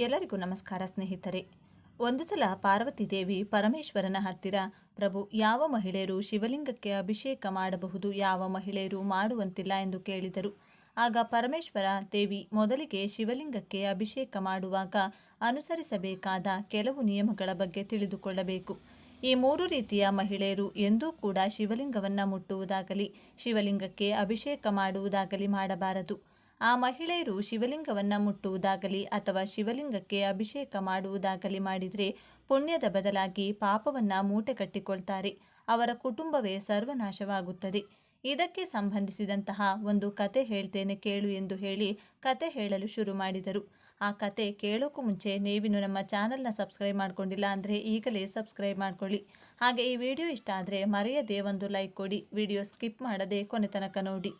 ಎಲ್ಲರಿಗೂ ನಮಸ್ಕಾರ ಸ್ನೇಹಿತರೆ. ಒಂದು ಸಲ ಪಾರ್ವತಿ ದೇವಿ ಪರಮೇಶ್ವರನ ಹತ್ತಿರ, ಪ್ರಭು, ಯಾವ ಮಹಿಳೆಯರು ಶಿವಲಿಂಗಕ್ಕೆ ಅಭಿಷೇಕ ಮಾಡಬಹುದು, ಯಾವ ಮಹಿಳೆಯರು ಮಾಡುವಂತಿಲ್ಲ ಎಂದು ಕೇಳಿದರು. ಆಗ ಪರಮೇಶ್ವರ ದೇವಿ ಮೊದಲಿಗೆ ಶಿವಲಿಂಗಕ್ಕೆ ಅಭಿಷೇಕ ಮಾಡುವಾಗ ಅನುಸರಿಸಬೇಕಾದ ಕೆಲವು ನಿಯಮಗಳ ಬಗ್ಗೆ ತಿಳಿದುಕೊಳ್ಳಬೇಕು. ಈ 3 ರೀತಿಯ ಮಹಿಳೆಯರು ಎಂದೂ ಕೂಡ ಶಿವಲಿಂಗವನ್ನು ಮುಟ್ಟುವುದಾಗಲಿ ಶಿವಲಿಂಗಕ್ಕೆ ಅಭಿಷೇಕ ಮಾಡುವುದಾಗಲಿ ಮಾಡಬಾರದು. ಆ ಮಹಿಳೆಯರು ಶಿವಲಿಂಗವನ್ನು ಮುಟ್ಟುವುದಾಗಲಿ ಅಥವಾ ಶಿವಲಿಂಗಕ್ಕೆ ಅಭಿಷೇಕ ಮಾಡುವುದಾಗಲಿ ಮಾಡಿದರೆ ಪುಣ್ಯದ ಬದಲಾಗಿ ಪಾಪವನ್ನು ಮೂಟೆ ಕಟ್ಟಿಕೊಳ್ತಾರೆ. ಅವರ ಕುಟುಂಬವೇ ಸರ್ವನಾಶವಾಗುತ್ತದೆ. ಇದಕ್ಕೆ ಸಂಬಂಧಿಸಿದಂತಹ ಒಂದು ಕತೆ ಹೇಳ್ತೇನೆ ಕೇಳು ಎಂದು ಹೇಳಿ ಕತೆ ಹೇಳಲು ಶುರು ಮಾಡಿದರು. ಆ ಕತೆ ಕೇಳೋಕ್ಕೂ ಮುಂಚೆ ನೀವಿನ್ನು ನಮ್ಮ ಚಾನಲ್ನ ಸಬ್ಸ್ಕ್ರೈಬ್ ಮಾಡ್ಕೊಂಡಿಲ್ಲ ಅಂದರೆ ಈಗಲೇ ಸಬ್ಸ್ಕ್ರೈಬ್ ಮಾಡ್ಕೊಳ್ಳಿ. ಹಾಗೆ ಈ ವಿಡಿಯೋ ಇಷ್ಟ ಆದರೆ ಮರೆಯದೆ ಒಂದು ಲೈಕ್ ಕೊಡಿ. ವಿಡಿಯೋ ಸ್ಕಿಪ್ ಮಾಡದೆ ಕೊನೆ ತನಕ ನೋಡಿ.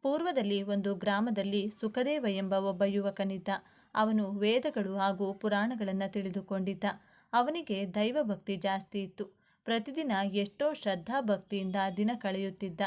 ಪೂರ್ವದಲ್ಲಿ ಒಂದು ಗ್ರಾಮದಲ್ಲಿ ಸುಖದೇವ ಎಂಬ ಒಬ್ಬ ಯುವಕನಿದ್ದ. ಅವನು ವೇದಗಳು ಹಾಗೂ ಪುರಾಣಗಳನ್ನು ತಿಳಿದುಕೊಂಡಿದ್ದ. ಅವನಿಗೆ ದೈವಭಕ್ತಿ ಜಾಸ್ತಿ ಇತ್ತು. ಪ್ರತಿದಿನ ಎಷ್ಟೋ ಶ್ರದ್ಧಾಭಕ್ತಿಯಿಂದ ದಿನ ಕಳೆಯುತ್ತಿದ್ದ.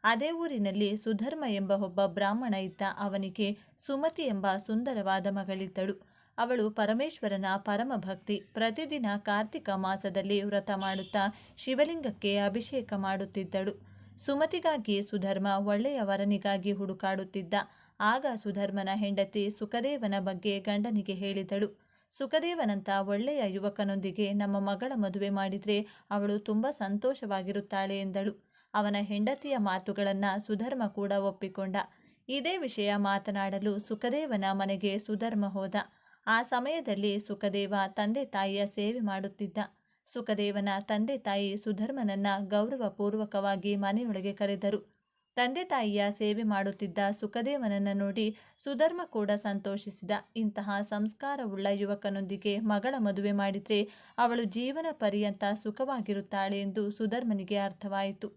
ಅದೇ ಊರಿನಲ್ಲಿ ಸುಧರ್ಮ ಎಂಬ ಒಬ್ಬ ಬ್ರಾಹ್ಮಣ ಇದ್ದ. ಅವನಿಗೆ ಸುಮತಿ ಎಂಬ ಸುಂದರವಾದ ಮಗಳಿದ್ದಳು. ಅವಳು ಪರಮೇಶ್ವರನ ಪರಮ ಭಕ್ತಿ. ಪ್ರತಿದಿನ ಕಾರ್ತಿಕ ಮಾಸದಲ್ಲಿ ವ್ರತ ಮಾಡುತ್ತಾ ಶಿವಲಿಂಗಕ್ಕೆ ಅಭಿಷೇಕ ಮಾಡುತ್ತಿದ್ದಳು. ಸುಮತಿಗಾಗಿ ಸುಧರ್ಮ ಒಳ್ಳೆಯ ವರನಿಗಾಗಿ ಹುಡುಕಾಡುತ್ತಿದ್ದ. ಆಗ ಸುಧರ್ಮನ ಹೆಂಡತಿ ಸುಖದೇವನ ಬಗ್ಗೆ ಗಂಡನಿಗೆ ಹೇಳಿದಳು. ಸುಖದೇವನಂತ ಒಳ್ಳೆಯ ಯುವಕನೊಂದಿಗೆ ನಮ್ಮ ಮಗಳ ಮದುವೆ ಮಾಡಿದರೆ ಅವಳು ತುಂಬ ಸಂತೋಷವಾಗಿರುತ್ತಾಳೆ ಎಂದಳು. ಅವನ ಹೆಂಡತಿಯ ಮಾತುಗಳನ್ನು ಸುಧರ್ಮ ಕೂಡ ಒಪ್ಪಿಕೊಂಡ. ಇದೇ ವಿಷಯ ಮಾತನಾಡಲು ಸುಖದೇವನ ಮನೆಗೆ ಸುಧರ್ಮ ಹೋದ. ಆ ಸಮಯದಲ್ಲಿ ಸುಖದೇವ ತಂದೆ ತಾಯಿಯ ಸೇವೆ ಮಾಡುತ್ತಿದ್ದ. ಸುಖದೇವನ ತಂದೆ ತಾಯಿ ಸುಧರ್ಮನನ್ನ ಗೌರವಪೂರ್ವಕವಾಗಿ ಮನೆಯೊಳಗೆ ಕರೆದರು. ತಂದೆ ತಾಯಿಯ ಸೇವೆ ಮಾಡುತ್ತಿದ್ದ ಸುಖದೇವನನ್ನು ನೋಡಿ ಸುಧರ್ಮ ಕೂಡ ಸಂತೋಷಿಸಿದ. ಇಂತಹ ಸಂಸ್ಕಾರವುಳ್ಳ ಯುವಕನೊಂದಿಗೆ ಮಗಳ ಮದುವೆ ಮಾಡಿದರೆ ಅವಳು ಜೀವನ ಪರ್ಯಂತ ಸುಖವಾಗಿರುತ್ತಾಳೆ ಎಂದು ಸುಧರ್ಮನಿಗೆ ಅರ್ಥವಾಯಿತು.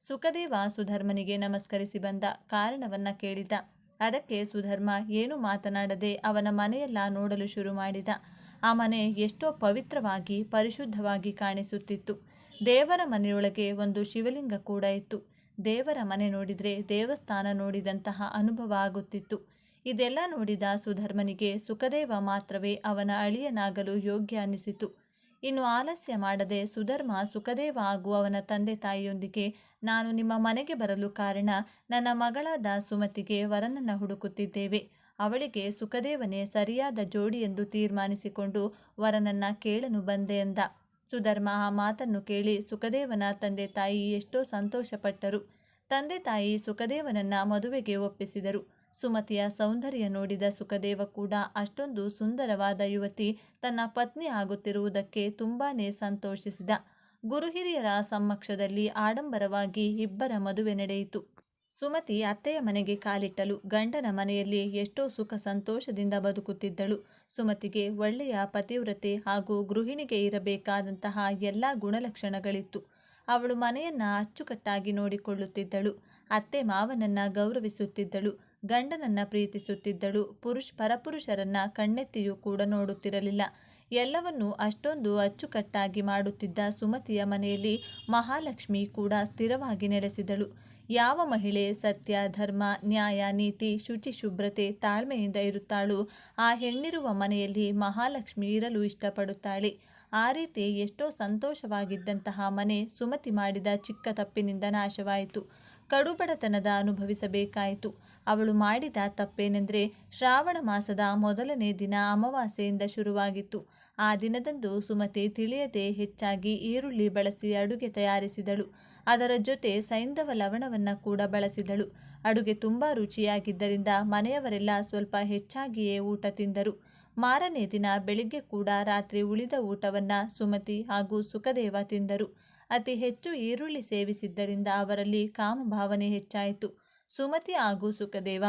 ಸುಖದೇವ ಸುಧರ್ಮನಿಗೆ ನಮಸ್ಕರಿಸಿ ಬಂದ. ಕಾರಣವನ್ನ ಕೇಳಿದ. ಅದಕ್ಕೆ ಸುಧರ್ಮ ಏನು ಮಾತನಾಡದೆ ಅವನ ಮನೆಯೆಲ್ಲ ನೋಡಲು ಶುರು ಮಾಡಿದ. ಆ ಮನೆ ಎಷ್ಟೋ ಪವಿತ್ರವಾಗಿ ಪರಿಶುದ್ಧವಾಗಿ ಕಾಣಿಸುತ್ತಿತ್ತು. ದೇವರ ಮನೆಯೊಳಗೆ ಒಂದು ಶಿವಲಿಂಗ ಕೂಡ ಇತ್ತು. ದೇವರ ಮನೆ ನೋಡಿದರೆ ದೇವಸ್ಥಾನ ನೋಡಿದಂತಹ ಅನುಭವ ಆಗುತ್ತಿತ್ತು. ಇದೆಲ್ಲ ನೋಡಿದ ಸುಧರ್ಮನಿಗೆ ಸುಖದೇವ ಮಾತ್ರವೇ ಅವನ ಅಳಿಯನಾಗಲು ಯೋಗ್ಯ ಅನ್ನಿಸಿತು. ಇನ್ನು ಆಲಸ್ಯ ಮಾಡದೆ ಸುಧರ್ಮ ಸುಖದೇವ ಹಾಗೂ ಅವನ ತಂದೆ ತಾಯಿಯೊಂದಿಗೆ, ನಾನು ನಿಮ್ಮ ಮನೆಗೆ ಬರಲು ಕಾರಣ, ನನ್ನ ಮಗಳಾದ ಸುಮತಿಗೆ ವರನನ್ನು ಹುಡುಕುತ್ತಿದ್ದೇವೆ. ಅವಳಿಗೆ ಸುಖದೇವನೇ ಸರಿಯಾದ ಜೋಡಿ ಎಂದು ತೀರ್ಮಾನಿಸಿಕೊಂಡು ವರನನ್ನ ಕೇಳಲು ಬಂದೆ ಎಂದ. ಸುಧರ್ಮ ಆ ಮಾತನ್ನು ಕೇಳಿ ಸುಖದೇವನ ತಂದೆ ತಾಯಿ ಎಷ್ಟೋ ಸಂತೋಷಪಟ್ಟರು. ತಂದೆ ತಾಯಿ ಸುಖದೇವನನ್ನ ಮದುವೆಗೆ ಒಪ್ಪಿಸಿದರು. ಸುಮತಿಯ ಸೌಂದರ್ಯ ನೋಡಿದ ಸುಖದೇವ ಕೂಡ ಅಷ್ಟೊಂದು ಸುಂದರವಾದ ಯುವತಿ ತನ್ನ ಪತ್ನಿ ಆಗುತ್ತಿರುವುದಕ್ಕೆ ತುಂಬಾನೇ ಸಂತೋಷಿಸಿದ. ಗುರುಹಿರಿಯರ ಸಮ್ಮಕ್ಷದಲ್ಲಿ ಆಡಂಬರವಾಗಿ ಇಬ್ಬರ ಮದುವೆ ನಡೆಯಿತು. ಸುಮತಿ ಅತ್ತೆಯ ಮನೆಗೆ ಕಾಲಿಟ್ಟಲು. ಗಂಡನ ಮನೆಯಲ್ಲಿ ಎಷ್ಟೋ ಸುಖ ಸಂತೋಷದಿಂದ ಬದುಕುತ್ತಿದ್ದಳು. ಸುಮತಿಗೆ ಒಳ್ಳೆಯ ಪತಿವ್ರತೆ ಹಾಗೂ ಗೃಹಿಣಿಗೆ ಇರಬೇಕಾದಂತಹ ಎಲ್ಲ ಗುಣಲಕ್ಷಣಗಳಿತ್ತು. ಅವಳು ಮನೆಯನ್ನ ಅಚ್ಚುಕಟ್ಟಾಗಿ ನೋಡಿಕೊಳ್ಳುತ್ತಿದ್ದಳು. ಅತ್ತೆ ಮಾವನನ್ನ ಗೌರವಿಸುತ್ತಿದ್ದಳು. ಗಂಡನನ್ನ ಪ್ರೀತಿಸುತ್ತಿದ್ದಳು. ಪರಪುರುಷರನ್ನ ಕಣ್ಣೆತ್ತಿಯೂ ಕೂಡ ನೋಡುತ್ತಿರಲಿಲ್ಲ. ಎಲ್ಲವನ್ನೂ ಅಷ್ಟೊಂದು ಅಚ್ಚುಕಟ್ಟಾಗಿ ಮಾಡುತ್ತಿದ್ದ ಸುಮತಿಯ ಮನೆಯಲ್ಲಿ ಮಹಾಲಕ್ಷ್ಮಿ ಕೂಡ ಸ್ಥಿರವಾಗಿ ನೆಲೆಸಿದಳು. ಯಾವ ಮಹಿಳೆ ಸತ್ಯ, ಧರ್ಮ, ನ್ಯಾಯ, ನೀತಿ, ಶುಚಿ, ಶುಭ್ರತೆ, ತಾಳ್ಮೆಯಿಂದ ಇರುತ್ತಾಳೋ ಆ ಹೆಣ್ಣಿರುವ ಮನೆಯಲ್ಲಿ ಮಹಾಲಕ್ಷ್ಮಿ ಇರಲು ಇಷ್ಟಪಡುತ್ತಾಳೆ. ಆ ರೀತಿ ಎಷ್ಟೋ ಸಂತೋಷವಾಗಿದ್ದಂತಹ ಮನೆ ಸುಮತಿ ಮಾಡಿದ ಚಿಕ್ಕ ತಪ್ಪಿನಿಂದ ನಾಶವಾಯಿತು. ಕಡುಬಡತನದ ಅನುಭವಿಸಬೇಕಾಯಿತು. ಅವಳು ಮಾಡಿದ ತಪ್ಪೇನೆಂದರೆ ಶ್ರಾವಣ ಮಾಸದ ಮೊದಲನೇ ದಿನ ಅಮಾವಾಸ್ಯೆಯಿಂದ ಶುರುವಾಗಿತ್ತು. ಆ ದಿನದಂದು ಸುಮತಿ ತಿಳಿಯದೆ ಹೆಚ್ಚಾಗಿ ಈರುಳ್ಳಿ ಬಳಸಿ ಅಡುಗೆ ತಯಾರಿಸಿದಳು. ಅದರ ಜೊತೆ ಸೈಂಧವ ಲವಣವನ್ನು ಕೂಡ ಬಳಸಿದಳು. ಅಡುಗೆ ತುಂಬ ರುಚಿಯಾಗಿದ್ದರಿಂದ ಮನೆಯವರೆಲ್ಲ ಸ್ವಲ್ಪ ಹೆಚ್ಚಾಗಿಯೇ ಊಟ ತಿಂದರು. ಮಾರನೇ ದಿನ ಬೆಳಿಗ್ಗೆ ಕೂಡ ರಾತ್ರಿ ಉಳಿದ ಊಟವನ್ನು ಸುಮತಿ ಹಾಗೂ ಸುಖದೇವ ತಿಂದರು. ಅತಿ ಹೆಚ್ಚು ಈರುಳ್ಳಿ ಸೇವಿಸಿದ್ದರಿಂದ ಅವರಲ್ಲಿ ಕಾಮಭಾವನೆ ಹೆಚ್ಚಾಯಿತು. ಸುಮತಿ ಹಾಗೂ ಸುಖದೇವ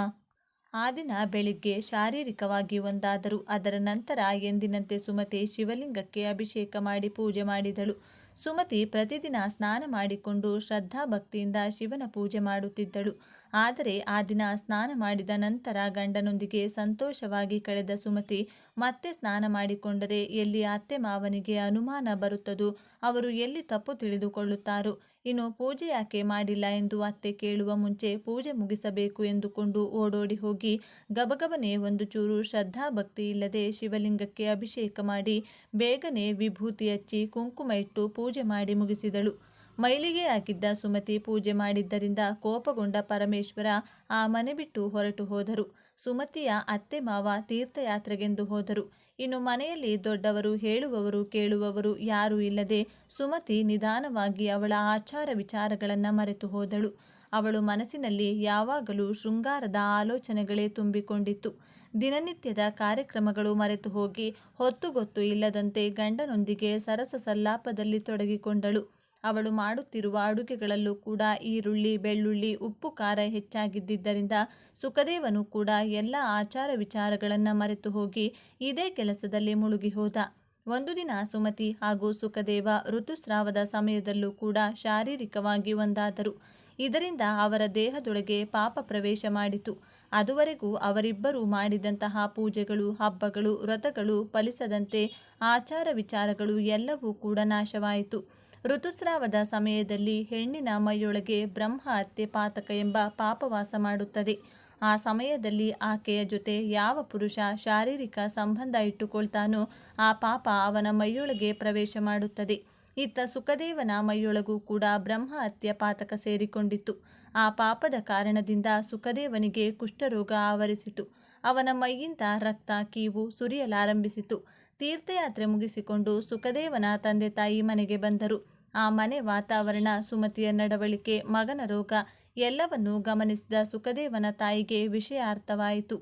ಆ ದಿನ ಬೆಳಿಗ್ಗೆ ಶಾರೀರಿಕವಾಗಿ ಒಂದಾದರು. ಅದರ ನಂತರ ಎಂದಿನಂತೆ ಸುಮತಿ ಶಿವಲಿಂಗಕ್ಕೆ ಅಭಿಷೇಕ ಮಾಡಿ ಪೂಜೆ ಮಾಡಿದಳು. ಸುಮತಿ ಪ್ರತಿದಿನ ಸ್ನಾನ ಮಾಡಿಕೊಂಡು ಶ್ರದ್ಧಾಭಕ್ತಿಯಿಂದ ಶಿವನ ಪೂಜೆ ಮಾಡುತ್ತಿದ್ದಳು. ಆದರೆ ಆ ದಿನ ಸ್ನಾನ ಮಾಡಿದ ನಂತರ ಗಂಡನೊಂದಿಗೆ ಸಂತೋಷವಾಗಿ ಕಳೆದ ಸುಮತಿ ಮತ್ತೆ ಸ್ನಾನ ಮಾಡಿಕೊಂಡರೆ ಎಲ್ಲಿ ಅತ್ತೆ ಮಾವನಿಗೆ ಅನುಮಾನ ಬರುತ್ತದೋ, ಅವರು ಎಲ್ಲಿ ತಪ್ಪು ತಿಳಿದುಕೊಳ್ಳುತ್ತಾರೋ, ಇನ್ನು ಪೂಜೆ ಯಾಕೆ ಮಾಡಿಲ್ಲ ಎಂದು ಅತ್ತೆ ಕೇಳುವ ಮುಂಚೆ ಪೂಜೆ ಮುಗಿಸಬೇಕು ಎಂದುಕೊಂಡು ಓಡೋಡಿ ಹೋಗಿ ಗಬಗಬನೆ ಒಂದು ಚೂರು ಶ್ರದ್ಧಾಭಕ್ತಿ ಇಲ್ಲದೆ ಶಿವಲಿಂಗಕ್ಕೆ ಅಭಿಷೇಕ ಮಾಡಿ ಬೇಗನೆ ವಿಭೂತಿ ಹಚ್ಚಿ ಕುಂಕುಮ ಇಟ್ಟು ಪೂಜೆ ಮಾಡಿ ಮುಗಿಸಿದಳು. ಮೈಲಿಗೆ ಆಗಿದ್ದ ಸುಮತಿ ಪೂಜೆ ಮಾಡಿದ್ದರಿಂದ ಕೋಪಗೊಂಡ ಪರಮೇಶ್ವರ ಆ ಮನೆ ಬಿಟ್ಟು ಹೊರಟು ಹೋದರು. ಸುಮತಿಯ ಅತ್ತೆ ಮಾವ ತೀರ್ಥಯಾತ್ರೆಗೆಂದು ಹೋದರು. ಇನ್ನು ಮನೆಯಲ್ಲಿ ದೊಡ್ಡವರು ಹೇಳುವವರು ಕೇಳುವವರು ಯಾರೂ ಇಲ್ಲದೆ ಸುಮತಿ ನಿಧಾನವಾಗಿ ಅವಳ ಆಚಾರ ವಿಚಾರಗಳನ್ನು ಮರೆತು ಹೋದಳು. ಅವಳು ಮನಸ್ಸಿನಲ್ಲಿ ಯಾವಾಗಲೂ ಶೃಂಗಾರದ ಆಲೋಚನೆಗಳೇ ತುಂಬಿಕೊಂಡಿತ್ತು. ದಿನನಿತ್ಯದ ಕಾರ್ಯಕ್ರಮಗಳು ಮರೆತು ಹೋಗಿ ಹೊತ್ತುಗೊತ್ತು ಇಲ್ಲದಂತೆ ಗಂಡನೊಂದಿಗೆ ಸರಸ ಸಲ್ಲಾಪದಲ್ಲಿ ತೊಡಗಿಕೊಂಡಳು. ಅವಳು ಮಾಡುತ್ತಿರುವ ಅಡುಗೆಗಳಲ್ಲೂ ಕೂಡ ಈರುಳ್ಳಿ, ಬೆಳ್ಳುಳ್ಳಿ, ಉಪ್ಪು, ಖಾರ ಹೆಚ್ಚಾಗಿದ್ದರಿಂದ ಸುಖದೇವನು ಕೂಡ ಎಲ್ಲ ಆಚಾರ ವಿಚಾರಗಳನ್ನು ಮರೆತು ಹೋಗಿ ಇದೇ ಕೆಲಸದಲ್ಲಿ ಮುಳುಗಿ ಹೋದ. ಒಂದು ದಿನ ಸುಮತಿ ಹಾಗೂ ಸುಖದೇವ ಋತುಸ್ರಾವದ ಸಮಯದಲ್ಲೂ ಕೂಡ ಶಾರೀರಿಕವಾಗಿ ಒಂದಾದರು. ಇದರಿಂದ ಅವರ ದೇಹದೊಳಗೆ ಪಾಪ ಪ್ರವೇಶ ಮಾಡಿತು. ಅದುವರೆಗೂ ಅವರಿಬ್ಬರೂ ಮಾಡಿದಂತಹ ಪೂಜೆಗಳು, ಹಬ್ಬಗಳು, ವ್ರತಗಳು ಫಲಿಸದಂತೆ ಆಚಾರ ವಿಚಾರಗಳು ಎಲ್ಲವೂ ಕೂಡ ನಾಶವಾಯಿತು. ಋತುಸ್ರಾವದ ಸಮಯದಲ್ಲಿ ಹೆಣ್ಣಿನ ಮೈಯೊಳಗೆ ಬ್ರಹ್ಮ ಹತ್ಯೆ ಪಾತಕ ಎಂಬ ಪಾಪವಾಸ ಮಾಡುತ್ತದೆ. ಆ ಸಮಯದಲ್ಲಿ ಆಕೆಯ ಜೊತೆ ಯಾವ ಪುರುಷ ಶಾರೀರಿಕ ಸಂಬಂಧ ಇಟ್ಟುಕೊಳ್ತಾನೋ ಆ ಪಾಪ ಅವನ ಮೈಯೊಳಗೆ ಪ್ರವೇಶ ಮಾಡುತ್ತದೆ. ಇತ್ತ ಸುಖದೇವನ ಮೈಯೊಳಗೂ ಕೂಡ ಬ್ರಹ್ಮ ಹತ್ಯೆ ಪಾತಕ ಸೇರಿಕೊಂಡಿತ್ತು. ಆ ಪಾಪದ ಕಾರಣದಿಂದ ಸುಖದೇವನಿಗೆ ಕುಷ್ಠರೋಗ ಆವರಿಸಿತು. ಅವನ ಮೈಯಿಂದ ರಕ್ತ, ಕೀವು ಸುರಿಯಲಾರಂಭಿಸಿತು. ತೀರ್ಥಯಾತ್ರೆ ಮುಗಿಸಿಕೊಂಡು ಸುಖದೇವನ ತಂದೆ ತಾಯಿ ಮನೆಗೆ ಬಂದರು. ಆ ಮನೆ ವಾತಾವರಣ, ಸುಮತಿಯ ನಡವಳಿಕೆ, ಮಗನ ರೋಗ ಎಲ್ಲವನ್ನೂ ಗಮನಿಸಿದ ಸುಖದೇವನ ತಾಯಿಗೆ ವಿಷಯ ಅರ್ಥವಾಯಿತು.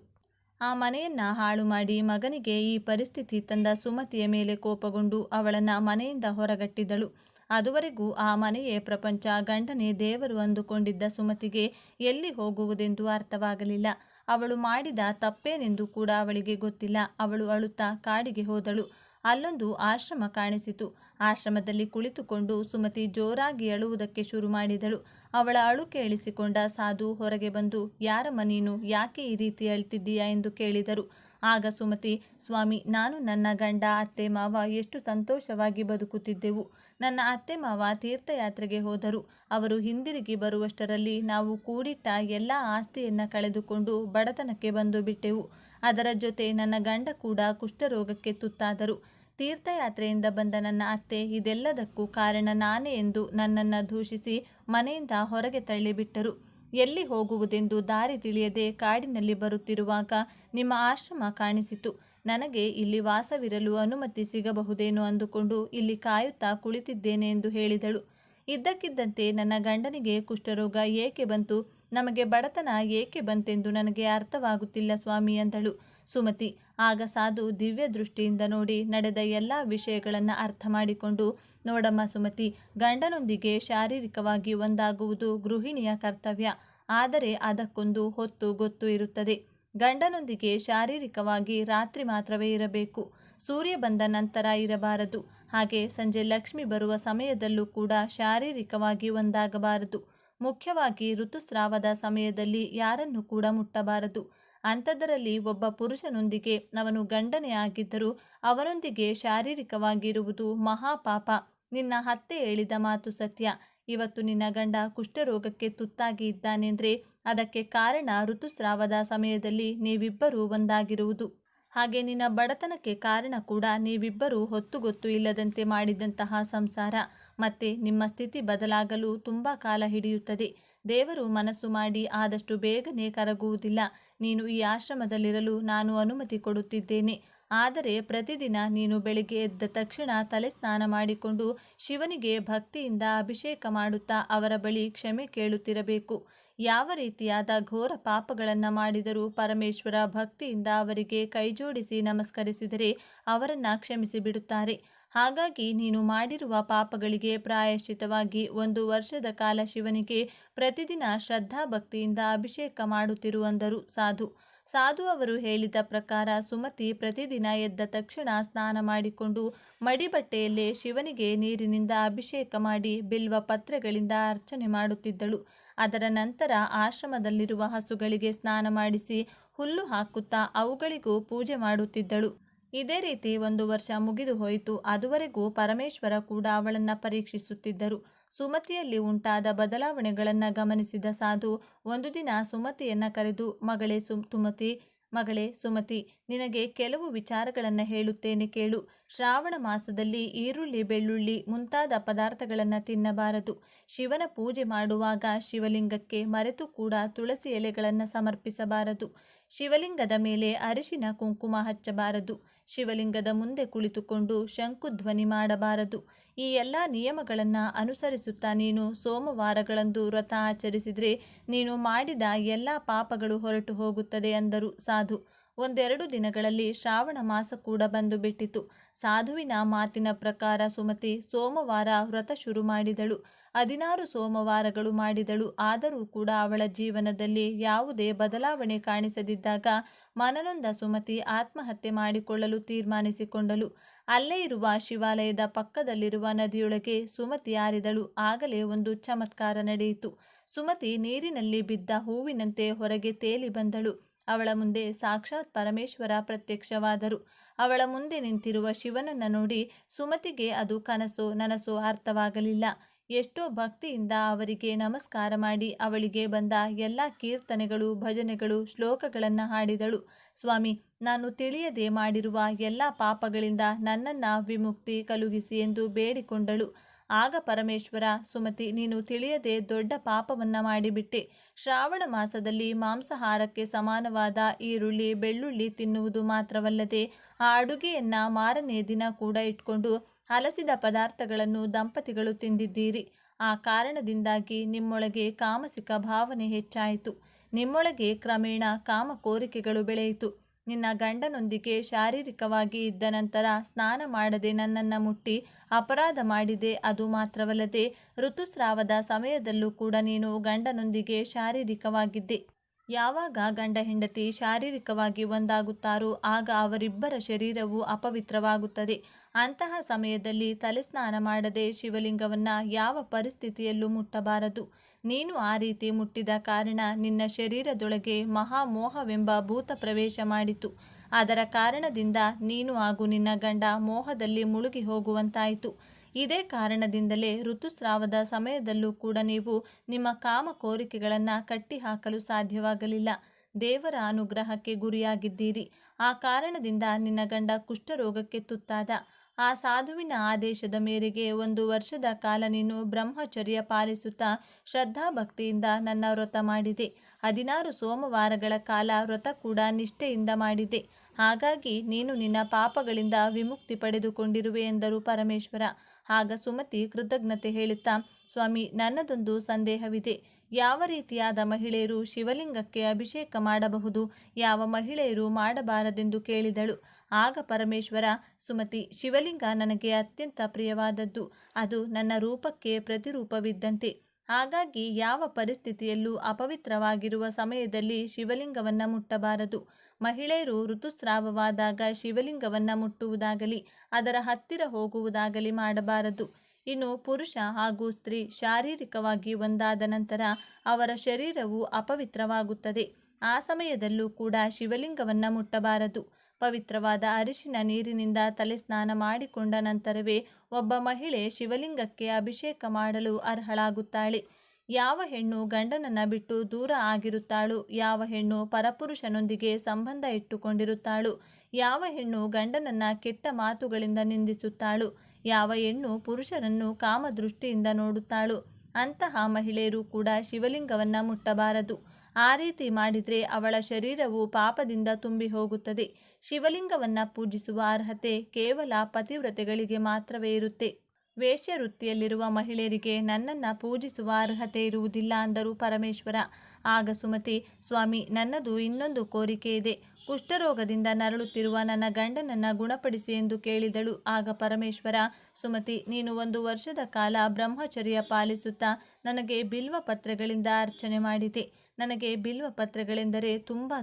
ಆ ಮನೆಯನ್ನ ಹಾಳು ಮಾಡಿ ಮಗನಿಗೆ ಈ ಪರಿಸ್ಥಿತಿ ತಂದ ಸುಮತಿಯ ಮೇಲೆ ಕೋಪಗೊಂಡು ಅವಳನ್ನು ಮನೆಯಿಂದ ಹೊರಗಟ್ಟಿದಳು. ಅದುವರೆಗೂ ಆ ಮನೆಯೇ ಪ್ರಪಂಚ, ಗಂಡನೇ ದೇವರು ಅಂದುಕೊಂಡಿದ್ದ ಸುಮತಿಗೆ ಎಲ್ಲಿ ಹೋಗುವುದೆಂದು ಅರ್ಥವಾಗಲಿಲ್ಲ. ಅವಳು ಮಾಡಿದ ತಪ್ಪೇನೆಂದು ಕೂಡ ಅವಳಿಗೆ ಗೊತ್ತಿಲ್ಲ. ಅವಳು ಅಳುತ್ತಾ ಕಾಡಿಗೆ ಹೋದಳು. ಅಲ್ಲೊಂದು ಆಶ್ರಮ ಕಾಣಿಸಿತು. ಆಶ್ರಮದಲ್ಲಿ ಕುಳಿತುಕೊಂಡು ಸುಮತಿ ಜೋರಾಗಿ ಅಳುವುದಕ್ಕೆ ಶುರು ಮಾಡಿದಳು. ಅವಳ ಅಳು ಕೇಳಿಸಿಕೊಂಡ ಸಾಧು ಹೊರಗೆ ಬಂದು, ಯಾರಮ್ಮ ನೀನು, ಯಾಕೆ ಈ ರೀತಿ ಅಳ್ತಿದ್ದೀಯಾ ಎಂದು ಕೇಳಿದರು. ಆಗ ಸುಮತಿ, ಸ್ವಾಮಿ, ನಾನು ನನ್ನ ಗಂಡ, ಅತ್ತೆ ಮಾವ ಎಷ್ಟು ಸಂತೋಷವಾಗಿ ಬದುಕುತ್ತಿದ್ದೆವು. ನನ್ನ ಅತ್ತೆ ಮಾವ ತೀರ್ಥಯಾತ್ರೆಗೆ ಹೋದರು. ಅವರು ಹಿಂದಿರುಗಿ ಬರುವಷ್ಟರಲ್ಲಿ ನಾವು ಕೂಡಿಟ್ಟ ಎಲ್ಲ ಆಸ್ತಿಯನ್ನು ಕಳೆದುಕೊಂಡು ಬಡತನಕ್ಕೆ ಬಂದು ಬಿಟ್ಟೆವು. ಅದರ ಜೊತೆ ನನ್ನ ಗಂಡ ಕೂಡ ಕುಷ್ಠರೋಗಕ್ಕೆ ತುತ್ತಾದರು. ತೀರ್ಥಯಾತ್ರೆಯಿಂದ ಬಂದ ನನ್ನ ಅತ್ತೆ ಇದೆಲ್ಲದಕ್ಕೂ ಕಾರಣ ನಾನೇ ಎಂದು ನನ್ನನ್ನು ದೂಷಿಸಿ ಮನೆಯಿಂದ ಹೊರಗೆ ತಳ್ಳಿಬಿಟ್ಟರು. ಎಲ್ಲಿ ಹೋಗುವುದೆಂದು ದಾರಿ ತಿಳಿಯದೆ ಕಾಡಿನಲ್ಲಿ ಬರುತ್ತಿರುವಾಗ ನಿಮ್ಮ ಆಶ್ರಮ ಕಾಣಿಸಿತು. ನನಗೆ ಇಲ್ಲಿ ವಾಸವಿರಲು ಅನುಮತಿ ಸಿಗಬಹುದೇನೋ ಅಂದುಕೊಂಡು ಇಲ್ಲಿ ಕಾಯುತ್ತಾ ಕುಳಿತಿದ್ದೇನೆ ಎಂದು ಹೇಳಿದಳು. ಇದ್ದಕ್ಕಿದ್ದಂತೆ ನನ್ನ ಗಂಡನಿಗೆ ಕುಷ್ಠರೋಗ ಏಕೆ ಬಂತು, ನಮಗೆ ಬಡತನ ಏಕೆ ಬಂತೆಂದು ನನಗೆ ಅರ್ಥವಾಗುತ್ತಿಲ್ಲ ಸ್ವಾಮಿ ಎಂದಳು ಸುಮತಿ. ಆಗ ಸಾಧು ದಿವ್ಯ ದೃಷ್ಟಿಯಿಂದ ನೋಡಿ ನಡೆದ ಎಲ್ಲ ವಿಷಯಗಳನ್ನು ಅರ್ಥ ಮಾಡಿಕೊಂಡು, ನೋಡಮ್ಮ ಸುಮತಿ, ಗಂಡನೊಂದಿಗೆ ಶಾರೀರಿಕವಾಗಿ ಒಂದಾಗುವುದು ಗೃಹಿಣಿಯ ಕರ್ತವ್ಯ. ಆದರೆ ಅದಕ್ಕೊಂದು ಹೊತ್ತು ಗೊತ್ತು ಇರುತ್ತದೆ. ಗಂಡನೊಂದಿಗೆ ಶಾರೀರಿಕವಾಗಿ ರಾತ್ರಿ ಮಾತ್ರವೇ ಇರಬೇಕು. ಸೂರ್ಯ ಬಂದ ನಂತರ ಇರಬಾರದು. ಹಾಗೆ ಸಂಜೆ ಲಕ್ಷ್ಮಿ ಬರುವ ಸಮಯದಲ್ಲೂ ಕೂಡ ಶಾರೀರಿಕವಾಗಿ ಒಂದಾಗಬಾರದು. ಮುಖ್ಯವಾಗಿ ಋತುಸ್ರಾವದ ಸಮಯದಲ್ಲಿ ಯಾರನ್ನು ಕೂಡ ಮುಟ್ಟಬಾರದು. ಅಂಥದ್ದರಲ್ಲಿ ಒಬ್ಬ ಪುರುಷನೊಂದಿಗೆ, ಅವನು ಗಂಡನೇ ಆಗಿದ್ದರೂ ಅವನೊಂದಿಗೆ ಶಾರೀರಿಕವಾಗಿರುವುದು ಮಹಾಪಾಪ. ನಿನ್ನ ಅತ್ತೆ ಹೇಳಿದ ಮಾತು ಸತ್ಯ. ಇವತ್ತು ನಿನ್ನ ಗಂಡ ಕುಷ್ಠರೋಗಕ್ಕೆ ತುತ್ತಾಗಿ ಇದ್ದಾನೆಂದರೆ ಅದಕ್ಕೆ ಕಾರಣ ಋತುಸ್ರಾವದ ಸಮಯದಲ್ಲಿ ನೀವಿಬ್ಬರೂ ಒಂದಾಗಿರುವುದು. ಹಾಗೆ ನಿನ್ನ ಬಡತನಕ್ಕೆ ಕಾರಣ ಕೂಡ ನೀವಿಬ್ಬರೂ ಹೊತ್ತುಗೊತ್ತು ಇಲ್ಲದಂತೆ ಮಾಡಿದಂತಹ ಸಂಸಾರ. ಮತ್ತೆ ನಿಮ್ಮ ಸ್ಥಿತಿ ಬದಲಾಗಲು ತುಂಬ ಕಾಲ ಹಿಡಿಯುತ್ತದೆ. ದೇವರು ಮನಸ್ಸು ಮಾಡಿ ಆದಷ್ಟು ಬೇಗನೆ ಕರಗುವುದಿಲ್ಲ. ನೀನು ಈ ಆಶ್ರಮದಲ್ಲಿರಲು ನಾನು ಅನುಮತಿ ಕೊಡುತ್ತಿದ್ದೇನೆ. ಆದರೆ ಪ್ರತಿದಿನ ನೀನು ಬೆಳಿಗ್ಗೆ ಎದ್ದ ತಕ್ಷಣ ತಲೆ ಸ್ನಾನ ಮಾಡಿಕೊಂಡು ಶಿವನಿಗೆ ಭಕ್ತಿಯಿಂದ ಅಭಿಷೇಕ ಮಾಡುತ್ತಾ ಅವರ ಬಳಿ ಕ್ಷಮೆ ಕೇಳುತ್ತಿರಬೇಕು. ಯಾವ ರೀತಿಯಾದ ಘೋರ ಪಾಪಗಳನ್ನು ಮಾಡಿದರೂ ಪರಮೇಶ್ವರ ಭಕ್ತಿಯಿಂದ ಅವರಿಗೆ ಕೈಜೋಡಿಸಿ ನಮಸ್ಕರಿಸಿದರೆ ಅವರನ್ನು ಕ್ಷಮಿಸಿ ಬಿಡುತ್ತಾರೆ. ಹಾಗಾಗಿ ನೀನು ಮಾಡಿರುವ ಪಾಪಗಳಿಗೆ ಪ್ರಾಯಶ್ಚಿತವಾಗಿ 1 ವರ್ಷದ ಕಾಲ ಶಿವನಿಗೆ ಪ್ರತಿದಿನ ಶ್ರದ್ಧಾಭಕ್ತಿಯಿಂದ ಅಭಿಷೇಕ ಮಾಡುತ್ತಿರುವಂದರು ಸಾಧು. ಸಾಧು ಅವರು ಹೇಳಿದ ಪ್ರಕಾರ ಸುಮತಿ ಪ್ರತಿದಿನ ಎದ್ದ ತಕ್ಷಣ ಸ್ನಾನ ಮಾಡಿಕೊಂಡು ಮಡಿಬಟ್ಟೆಯಲ್ಲೇ ಶಿವನಿಗೆ ನೀರಿನಿಂದ ಅಭಿಷೇಕ ಮಾಡಿ ಬಿಲ್ವ ಪತ್ರೆಗಳಿಂದ ಅರ್ಚನೆ ಮಾಡುತ್ತಿದ್ದಳು. ಅದರ ನಂತರ ಆಶ್ರಮದಲ್ಲಿರುವ ಹಸುಗಳಿಗೆ ಸ್ನಾನ ಮಾಡಿಸಿ ಹುಲ್ಲು ಹಾಕುತ್ತಾ ಅವುಗಳಿಗೂ ಪೂಜೆ ಮಾಡುತ್ತಿದ್ದಳು. ಇದೇ ರೀತಿ 1 ವರ್ಷ ಮುಗಿದು ಹೋಯಿತು. ಅದುವರೆಗೂ ಪರಮೇಶ್ವರ ಕೂಡ ಅವಳನ್ನು ಪರೀಕ್ಷಿಸುತ್ತಿದ್ದರು. ಸುಮತಿಯಲ್ಲಿ ಉಂಟಾದ ಬದಲಾವಣೆಗಳನ್ನು ಗಮನಿಸಿದ ಸಾಧು ಒಂದು ದಿನ ಸುಮತಿಯನ್ನು ಕರೆದು, ಮಗಳೇ ಸುಮತಿ, ನಿನಗೆ ಕೆಲವು ವಿಚಾರಗಳನ್ನು ಹೇಳುತ್ತೇನೆ ಕೇಳು. ಶ್ರಾವಣ ಮಾಸದಲ್ಲಿ ಈರುಳ್ಳಿ, ಬೆಳ್ಳುಳ್ಳಿ ಮುಂತಾದ ಪದಾರ್ಥಗಳನ್ನು ತಿನ್ನಬಾರದು. ಶಿವನ ಪೂಜೆ ಮಾಡುವಾಗ ಶಿವಲಿಂಗಕ್ಕೆ ಮರೆತು ಕೂಡ ತುಳಸಿ ಎಲೆಗಳನ್ನು ಸಮರ್ಪಿಸಬಾರದು. ಶಿವಲಿಂಗದ ಮೇಲೆ ಅರಿಶಿನ ಕುಂಕುಮ ಹಚ್ಚಬಾರದು. ಶಿವಲಿಂಗದ ಮುಂದೆ ಕುಳಿತುಕೊಂಡು ಶಂಕುಧ್ವನಿ ಮಾಡಬಾರದು. ಈ ಎಲ್ಲ ನಿಯಮಗಳನ್ನು ಅನುಸರಿಸುತ್ತಾ ನೀನು ಸೋಮವಾರಗಳಂದು ವ್ರತ ಆಚರಿಸಿದರೆ ನೀನು ಮಾಡಿದ ಎಲ್ಲ ಪಾಪಗಳು ಹೊರಟು ಹೋಗುತ್ತದೆ ಅಂದರು ಸಾಧು. 1-2 ದಿನಗಳಲ್ಲಿ ಶ್ರಾವಣ ಮಾಸ ಕೂಡ ಬಂದು ಬಿಟ್ಟಿತು. ಸಾಧುವಿನ ಮಾತಿನ ಪ್ರಕಾರ ಸುಮತಿ ಸೋಮವಾರ ವ್ರತ ಶುರು ಮಾಡಿದಳು. 16 ಸೋಮವಾರಗಳು ಮಾಡಿದಳು. ಆದರೂ ಕೂಡ ಅವಳ ಜೀವನದಲ್ಲಿ ಯಾವುದೇ ಬದಲಾವಣೆ ಕಾಣಿಸದಿದ್ದಾಗ ಮನನೊಂದ ಸುಮತಿ ಆತ್ಮಹತ್ಯೆ ಮಾಡಿಕೊಳ್ಳಲು ತೀರ್ಮಾನಿಸಿಕೊಂಡಳು. ಅಲ್ಲೇ ಇರುವ ಶಿವಾಲಯದ ಪಕ್ಕದಲ್ಲಿರುವ ನದಿಯೊಳಗೆ ಸುಮತಿ ಹಾರಿದಳು. ಆಗಲೇ ಒಂದು ಚಮತ್ಕಾರ ನಡೆಯಿತು. ಸುಮತಿ ನೀರಿನಲ್ಲಿ ಬಿದ್ದ ಹೂವಿನಂತೆ ಹೊರಗೆ ತೇಲಿ ಬಂದಳು. ಅವಳ ಮುಂದೆ ಸಾಕ್ಷಾತ್ ಪರಮೇಶ್ವರ ಪ್ರತ್ಯಕ್ಷವಾದರು. ಅವಳ ಮುಂದೆ ನಿಂತಿರುವ ಶಿವನನ್ನು ನೋಡಿ ಸುಮತಿಗೆ ಅದು ಕನಸೋ ನನಸೋ ಅರ್ಥವಾಗಲಿಲ್ಲ. ಎಷ್ಟೋ ಭಕ್ತಿಯಿಂದ ಅವರಿಗೆ ನಮಸ್ಕಾರ ಮಾಡಿ ಅವಳಿಗೆ ಬಂದ ಎಲ್ಲ ಕೀರ್ತನೆಗಳು, ಭಜನೆಗಳು, ಶ್ಲೋಕಗಳನ್ನು ಹಾಡಿದಳು. ಸ್ವಾಮಿ, ನಾನು ತಿಳಿಯದೆ ಮಾಡಿರುವ ಎಲ್ಲ ಪಾಪಗಳಿಂದ ನನ್ನನ್ನು ವಿಮುಕ್ತಿ ಕಲುಗಿಸಿ ಎಂದು ಬೇಡಿಕೊಂಡಳು. ಆಗ ಪರಮೇಶ್ವರ, ಸುಮತಿ, ನೀನು ತಿಳಿಯದೆ ದೊಡ್ಡ ಪಾಪವನ್ನು ಮಾಡಿಬಿಟ್ಟೆ. ಶ್ರಾವಣ ಮಾಸದಲ್ಲಿ ಮಾಂಸಾಹಾರಕ್ಕೆ ಸಮಾನವಾದ ಈರುಳ್ಳಿ, ಬೆಳ್ಳುಳ್ಳಿ ತಿನ್ನುವುದು ಮಾತ್ರವಲ್ಲದೆ ಆ ಅಡುಗೆಯನ್ನು ಮಾರನೇ ದಿನ ಕೂಡ ಇಟ್ಕೊಂಡು ಹಲಸಿದ ಪದಾರ್ಥಗಳನ್ನು ದಂಪತಿಗಳು ತಿಂದಿದ್ದೀರಿ. ಆ ಕಾರಣದಿಂದಾಗಿ ನಿಮ್ಮೊಳಗೆ ಕಾಮಸಿಕ ಭಾವನೆ ಹೆಚ್ಚಾಯಿತು. ನಿಮ್ಮೊಳಗೆ ಕ್ರಮೇಣ ಕಾಮ ಕೋರಿಕೆಗಳು ಬೆಳೆಯಿತು. ನಿನ್ನ ಗಂಡನೊಂದಿಗೆ ಶಾರೀರಿಕವಾಗಿ ಇದ್ದ ನಂತರ ಸ್ನಾನ ಮಾಡದೆ ನನ್ನನ್ನು ಮುಟ್ಟಿ ಅಪರಾಧ ಮಾಡಿದೆ. ಅದು ಮಾತ್ರವಲ್ಲದೆ ಋತುಸ್ರಾವದ ಸಮಯದಲ್ಲೂ ಕೂಡ ನೀನು ಗಂಡನೊಂದಿಗೆ ಶಾರೀರಿಕವಾಗಿದ್ದೆ. ಯಾವಾಗ ಗಂಡ ಹೆಂಡತಿ ಶಾರೀರಿಕವಾಗಿ ಒಂದಾಗುತ್ತಾರೋ ಆಗ ಅವರಿಬ್ಬರ ಶರೀರವು ಅಪವಿತ್ರವಾಗುತ್ತದೆ. ಅಂತಹ ಸಮಯದಲ್ಲಿ ತಲೆಸ್ನಾನ ಮಾಡದೆ ಶಿವಲಿಂಗವನ್ನು ಯಾವ ಪರಿಸ್ಥಿತಿಯಲ್ಲೂ ಮುಟ್ಟಬಾರದು. ನೀನು ಆ ರೀತಿ ಮುಟ್ಟಿದ ಕಾರಣ ನಿನ್ನ ಶರೀರದೊಳಗೆ ಮಹಾಮೋಹವೆಂಬ ಭೂತ ಪ್ರವೇಶ ಮಾಡಿತು. ಅದರ ಕಾರಣದಿಂದ ನೀನು ಹಾಗೂ ನಿನ್ನ ಗಂಡ ಮೋಹದಲ್ಲಿ ಮುಳುಗಿ ಹೋಗುವಂತಾಯಿತು. ಇದೇ ಕಾರಣದಿಂದಲೇ ಋತುಸ್ರಾವದ ಸಮಯದಲ್ಲೂ ಕೂಡ ನೀವು ನಿಮ್ಮ ಕಾಮ ಕೋರಿಕೆಗಳನ್ನು ಕಟ್ಟಿಹಾಕಲು ಸಾಧ್ಯವಾಗಲಿಲ್ಲ. ದೇವರ ಅನುಗ್ರಹಕ್ಕೆ ಗುರಿಯಾಗಿದ್ದೀರಿ. ಆ ಕಾರಣದಿಂದ ನಿನ್ನ ಗಂಡ ಕುಷ್ಠರೋಗಕ್ಕೆ ತುತ್ತಾದ. ಆ ಸಾಧುವಿನ ಆದೇಶದ ಮೇರೆಗೆ 1 ವರ್ಷದ ಕಾಲ ನೀನು ಬ್ರಹ್ಮಚರ್ಯ ಪಾಲಿಸುತ್ತಾ ಶ್ರದ್ಧಾಭಕ್ತಿಯಿಂದ ನನ್ನ ವ್ರತ ಮಾಡಿದೆ. 16 ಸೋಮವಾರಗಳ ಕಾಲ ವ್ರತ ಕೂಡ ನಿಷ್ಠೆಯಿಂದ ಮಾಡಿದೆ. ಹಾಗಾಗಿ ನೀನು ನಿನ್ನ ಪಾಪಗಳಿಂದ ವಿಮುಕ್ತಿ ಪಡೆದುಕೊಂಡಿರುವೆ ಎಂದರು ಪರಮೇಶ್ವರ. ಆಗ ಸುಮತಿ ಕೃತಜ್ಞತೆ ಹೇಳುತ್ತಾ, ಸ್ವಾಮಿ, ನನ್ನದೊಂದು ಸಂದೇಹವಿದೆ. ಯಾವ ರೀತಿಯಾದ ಮಹಿಳೆಯರು ಶಿವಲಿಂಗಕ್ಕೆ ಅಭಿಷೇಕ ಮಾಡಬಹುದು, ಯಾವ ಮಹಿಳೆಯರು ಮಾಡಬಾರದೆಂದು ಕೇಳಿದಳು. ಆಗ ಪರಮೇಶ್ವರ, ಸುಮತಿ, ಶಿವಲಿಂಗ ನನಗೆ ಅತ್ಯಂತ ಪ್ರಿಯವಾದದ್ದು. ಅದು ನನ್ನ ರೂಪಕ್ಕೆ ಪ್ರತಿರೂಪವಿದ್ದಂತೆ. ಹಾಗಾಗಿ ಯಾವ ಪರಿಸ್ಥಿತಿಯಲ್ಲೂ ಅಪವಿತ್ರವಾಗಿರುವ ಸಮಯದಲ್ಲಿ ಶಿವಲಿಂಗವನ್ನು ಮುಟ್ಟಬಾರದು. ಮಹಿಳೆಯರು ಋತುಸ್ರಾವವಾದಾಗ ಶಿವಲಿಂಗವನ್ನು ಮುಟ್ಟುವುದಾಗಲಿ ಅದರ ಹತ್ತಿರ ಹೋಗುವುದಾಗಲಿ ಮಾಡಬಾರದು. ಇನ್ನು ಪುರುಷ ಹಾಗೂ ಸ್ತ್ರೀ ಶಾರೀರಿಕವಾಗಿ ಒಂದಾದ ನಂತರ ಅವರ ಶರೀರವು ಅಪವಿತ್ರವಾಗುತ್ತದೆ. ಆ ಸಮಯದಲ್ಲೂ ಕೂಡ ಶಿವಲಿಂಗವನ್ನು ಮುಟ್ಟಬಾರದು. ಪವಿತ್ರವಾದ ಅರಿಶಿನ ನೀರಿನಿಂದ ತಲೆ ಸ್ನಾನ ಮಾಡಿಕೊಂಡ ನಂತರವೇ ಒಬ್ಬ ಮಹಿಳೆ ಶಿವಲಿಂಗಕ್ಕೆ ಅಭಿಷೇಕ ಮಾಡಲು ಅರ್ಹಳಾಗುತ್ತಾಳೆ. ಯಾವ ಹೆಣ್ಣು ಗಂಡನನ್ನು ಬಿಟ್ಟು ದೂರ ಆಗಿರುತ್ತಾಳೋ, ಯಾವ ಹೆಣ್ಣು ಪರಪುರುಷನೊಂದಿಗೆ ಸಂಬಂಧ ಇಟ್ಟುಕೊಂಡಿರುತ್ತಾಳೋ, ಯಾವ ಹೆಣ್ಣು ಗಂಡನನ್ನು ಕೆಟ್ಟ ಮಾತುಗಳಿಂದ ನಿಂದಿಸುತ್ತಾಳೋ, ಯಾವ ಹೆಣ್ಣು ಪುರುಷರನ್ನು ಕಾಮದೃಷ್ಟಿಯಿಂದ ನೋಡುತ್ತಾಳೋ ಅಂತಹ ಮಹಿಳೆಯರು ಕೂಡ ಶಿವಲಿಂಗವನ್ನು ಮುಟ್ಟಬಾರದು. ಆ ರೀತಿ ಮಾಡಿದರೆ ಅವಳ ಶರೀರವು ಪಾಪದಿಂದ ತುಂಬಿ ಹೋಗುತ್ತದೆ. ಶಿವಲಿಂಗವನ್ನು ಪೂಜಿಸುವ ಅರ್ಹತೆ ಕೇವಲ ಪತಿವ್ರತೆಗಳಿಗೆ ಮಾತ್ರವೇ ಇರುತ್ತೆ. ವೇಶ್ಯ ವೃತ್ತಿಯಲ್ಲಿರುವ ಮಹಿಳೆಯರಿಗೆ ನನ್ನನ್ನು ಪೂಜಿಸುವ ಅರ್ಹತೆ ಇರುವುದಿಲ್ಲ ಅಂದರು ಪರಮೇಶ್ವರ. ಆಗ ಸುಮತಿ, ಸ್ವಾಮಿ, ನನ್ನದು ಇನ್ನೊಂದು ಕೋರಿಕೆ ಇದೆ. ಕುಷ್ಠರೋಗದಿಂದ ನರಳುತ್ತಿರುವ ನನ್ನ ಗಂಡನನ್ನು ಗುಣಪಡಿಸಿ ಎಂದು ಕೇಳಿದಳು. ಆಗ ಪರಮೇಶ್ವರ, ಸುಮತಿ, ನೀನು 1 ವರ್ಷದ ಕಾಲ ಬ್ರಹ್ಮಚರ್ಯ ಪಾಲಿಸುತ್ತಾ ನನಗೆ ಬಿಲ್ವ ಪತ್ರೆಗಳಿಂದ ಅರ್ಚನೆ ಮಾಡಿದೆ. ನನಗೆ ಬಿಲ್ವ ಪತ್ರೆಗಳೆಂದರೆ